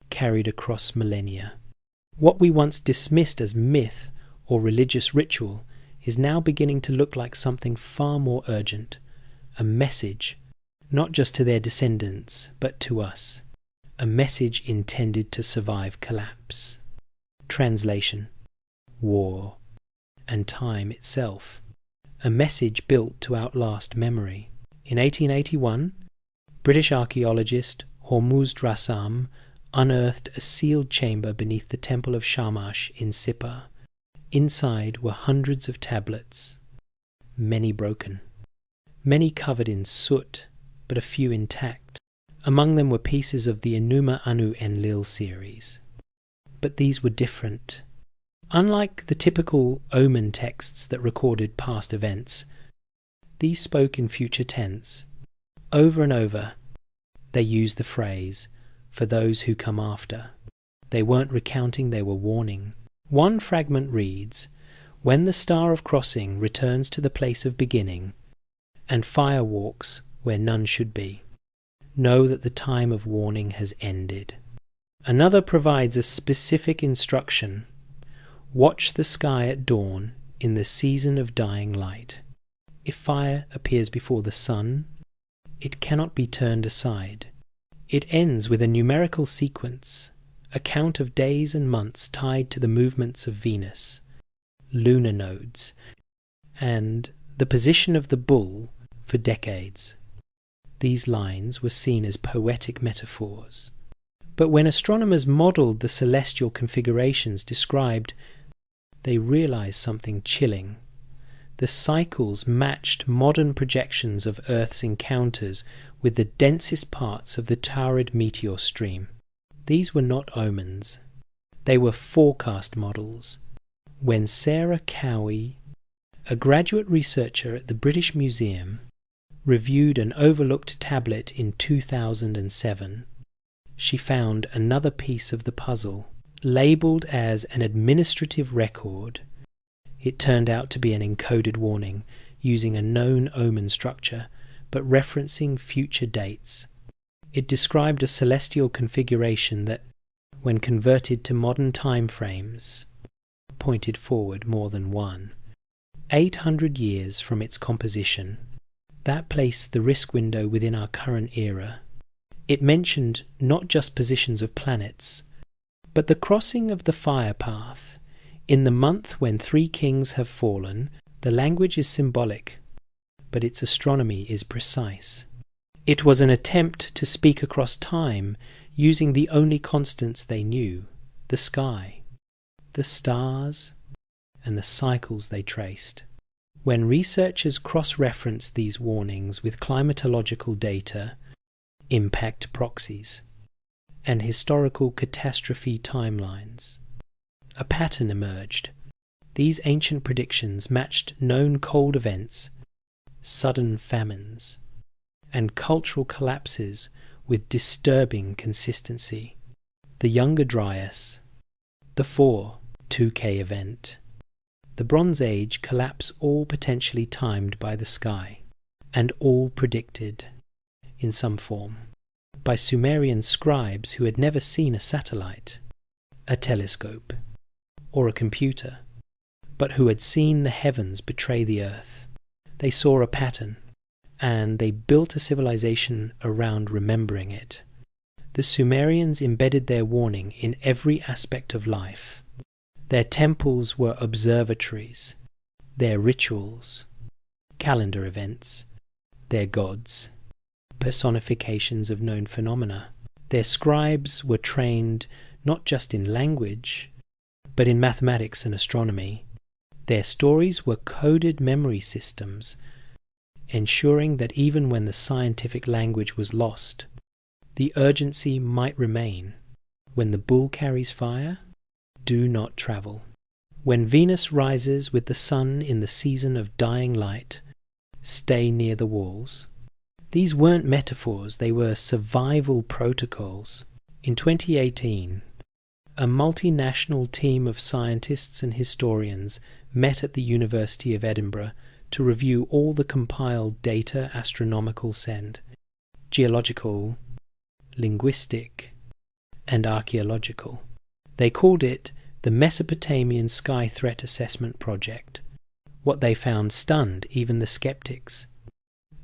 carried across millennia. What we once dismissed as myth or religious ritual is now beginning to look like something far more urgent, a message, not just to their descendants, but to us, a message intended to survive collapse. Translation: war, and time itself, a message built to outlast memory. In 1881, British archaeologist Hormuzd Rassam unearthed a sealed chamber beneath the temple of Shamash in Sippar. Inside were hundreds of tablets, many broken, many covered in soot, but a few intact. Among them were pieces of the Enuma Anu Enlil series. But these were different. Unlike the typical omen texts that recorded past events, these spoke in future tense. Over and over, they used the phrase, "for those who come after." They weren't recounting, they were warning. One fragment reads, "When the star of crossing returns to the place of beginning, and fire walks where none should be, know that the time of warning has ended." Another provides a specific instruction: "Watch the sky at dawn in the season of dying light. If fire appears before the sun, it cannot be turned aside." It ends with a numerical sequence, a count of days and months tied to the movements of Venus, lunar nodes, and the position of the bull for decades. These lines were seen as poetic metaphors. But when astronomers modelled the celestial configurations described, they realised something chilling. The cycles matched modern projections of Earth's encounters with the densest parts of the Taurid meteor stream. These were not omens. They were forecast models. When Sarah Cowie, a graduate researcher at the British Museum, reviewed an overlooked tablet in 2007, she found another piece of the puzzle. Labelled as an administrative record, it turned out to be an encoded warning using a known omen structure, but referencing future dates. It described a celestial configuration that, when converted to modern time frames, pointed forward more than 800 years from its composition. That placed the risk window within our current era. It mentioned not just positions of planets, but the crossing of the fire path. In the month when 3 kings have fallen, the language is symbolic, but its astronomy is precise. It was an attempt to speak across time using the only constants they knew, the sky, the stars, and the cycles they traced. When researchers cross-referenced these warnings with climatological data, impact proxies, and historical catastrophe timelines, a pattern emerged. These ancient predictions matched known cold events, sudden famines, and cultural collapses with disturbing consistency. The Younger Dryas, the 4-2K event, the Bronze Age collapse, all potentially timed by the sky, and all predicted, in some form, by Sumerian scribes who had never seen a satellite, a telescope, or a computer, but who had seen the heavens betray the earth. They saw a pattern, and they built a civilization around remembering it. The Sumerians embedded their warning in every aspect of life. Their temples were observatories, their rituals, calendar events, their gods, personifications of known phenomena. Their scribes were trained not just in language, but in mathematics and astronomy. Their stories were coded memory systems, ensuring that even when the scientific language was lost, the urgency might remain. When the bull carries fire, do not travel. When Venus rises with the sun in the season of dying light, stay near the walls. These weren't metaphors, they were survival protocols. In 2018, a multinational team of scientists and historians met at the University of Edinburgh to review all the compiled data astronomical send, geological, linguistic, and archaeological. They called it the Mesopotamian Sky Threat Assessment Project. What they found stunned even the skeptics.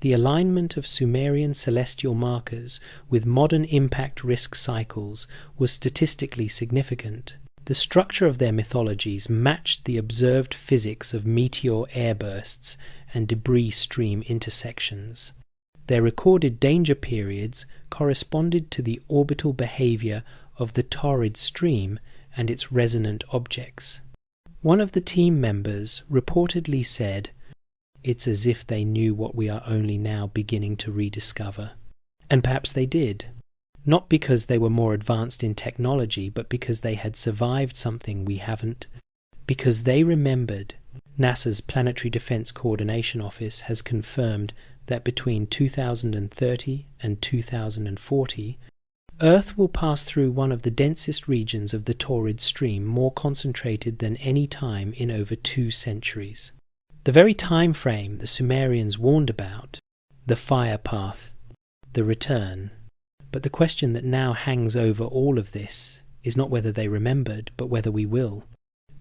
The alignment of Sumerian celestial markers with modern impact risk cycles was statistically significant. The structure of their mythologies matched the observed physics of meteor airbursts and debris stream intersections. Their recorded danger periods corresponded to the orbital behavior of the Taurid stream and its resonant objects. One of the team members reportedly said, "It's as if they knew what we are only now beginning to rediscover." And perhaps they did. Not because they were more advanced in technology, but because they had survived something we haven't. Because they remembered. NASA's Planetary Defense Coordination Office has confirmed that between 2030 and 2040, Earth will pass through one of the densest regions of the Taurid stream, more concentrated than any time in over 2 centuries. The very time frame the Sumerians warned about, the fire path, the return. But the question that now hangs over all of this is not whether they remembered, but whether we will.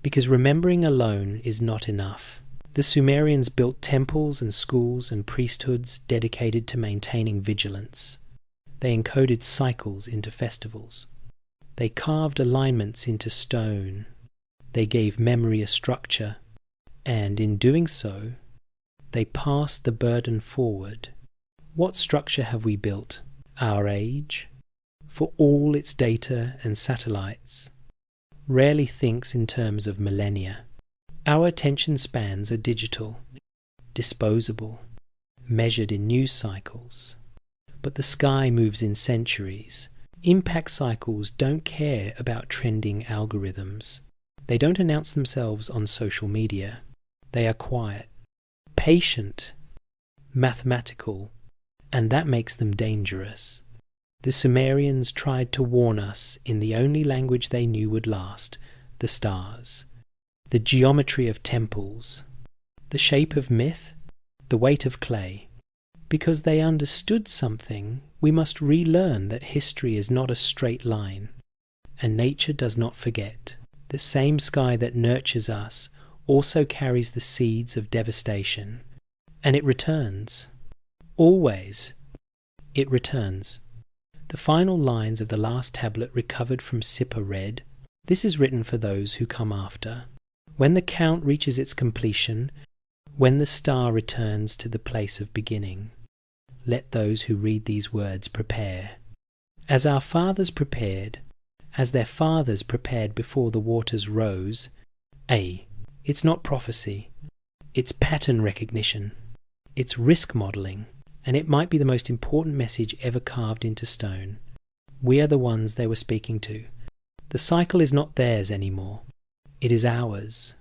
Because remembering alone is not enough. The Sumerians built temples and schools and priesthoods dedicated to maintaining vigilance. They encoded cycles into festivals. They carved alignments into stone. They gave memory a structure. And in doing so, They pass the burden forward. What structure have we built? Our age? For all its data and satellites, rarely thinks in terms of millennia. Our attention spans are digital, disposable, measured in news cycles. But the sky moves in centuries. Impact cycles don't care about trending algorithms. They don't announce themselves on social media. They are quiet, patient, mathematical, and that makes them dangerous. The Sumerians tried to warn us in the only language they knew would last, the stars, the geometry of temples, the shape of myth, the weight of clay. Because they understood something, we must relearn that history is not a straight line, and nature does not forget. The same sky that nurtures us also carries the seeds of devastation, and it returns. Always, it returns. The final lines of the last tablet recovered from Sippa read, "This is written for those who come after. When the count reaches its completion, when the star returns to the place of beginning, let those who read these words prepare. As our fathers prepared, as their fathers prepared before the waters rose." It's not prophecy. It's pattern recognition. It's risk modelling. And it might be the most important message ever carved into stone. We are the ones they were speaking to. The cycle is not theirs anymore. It is ours.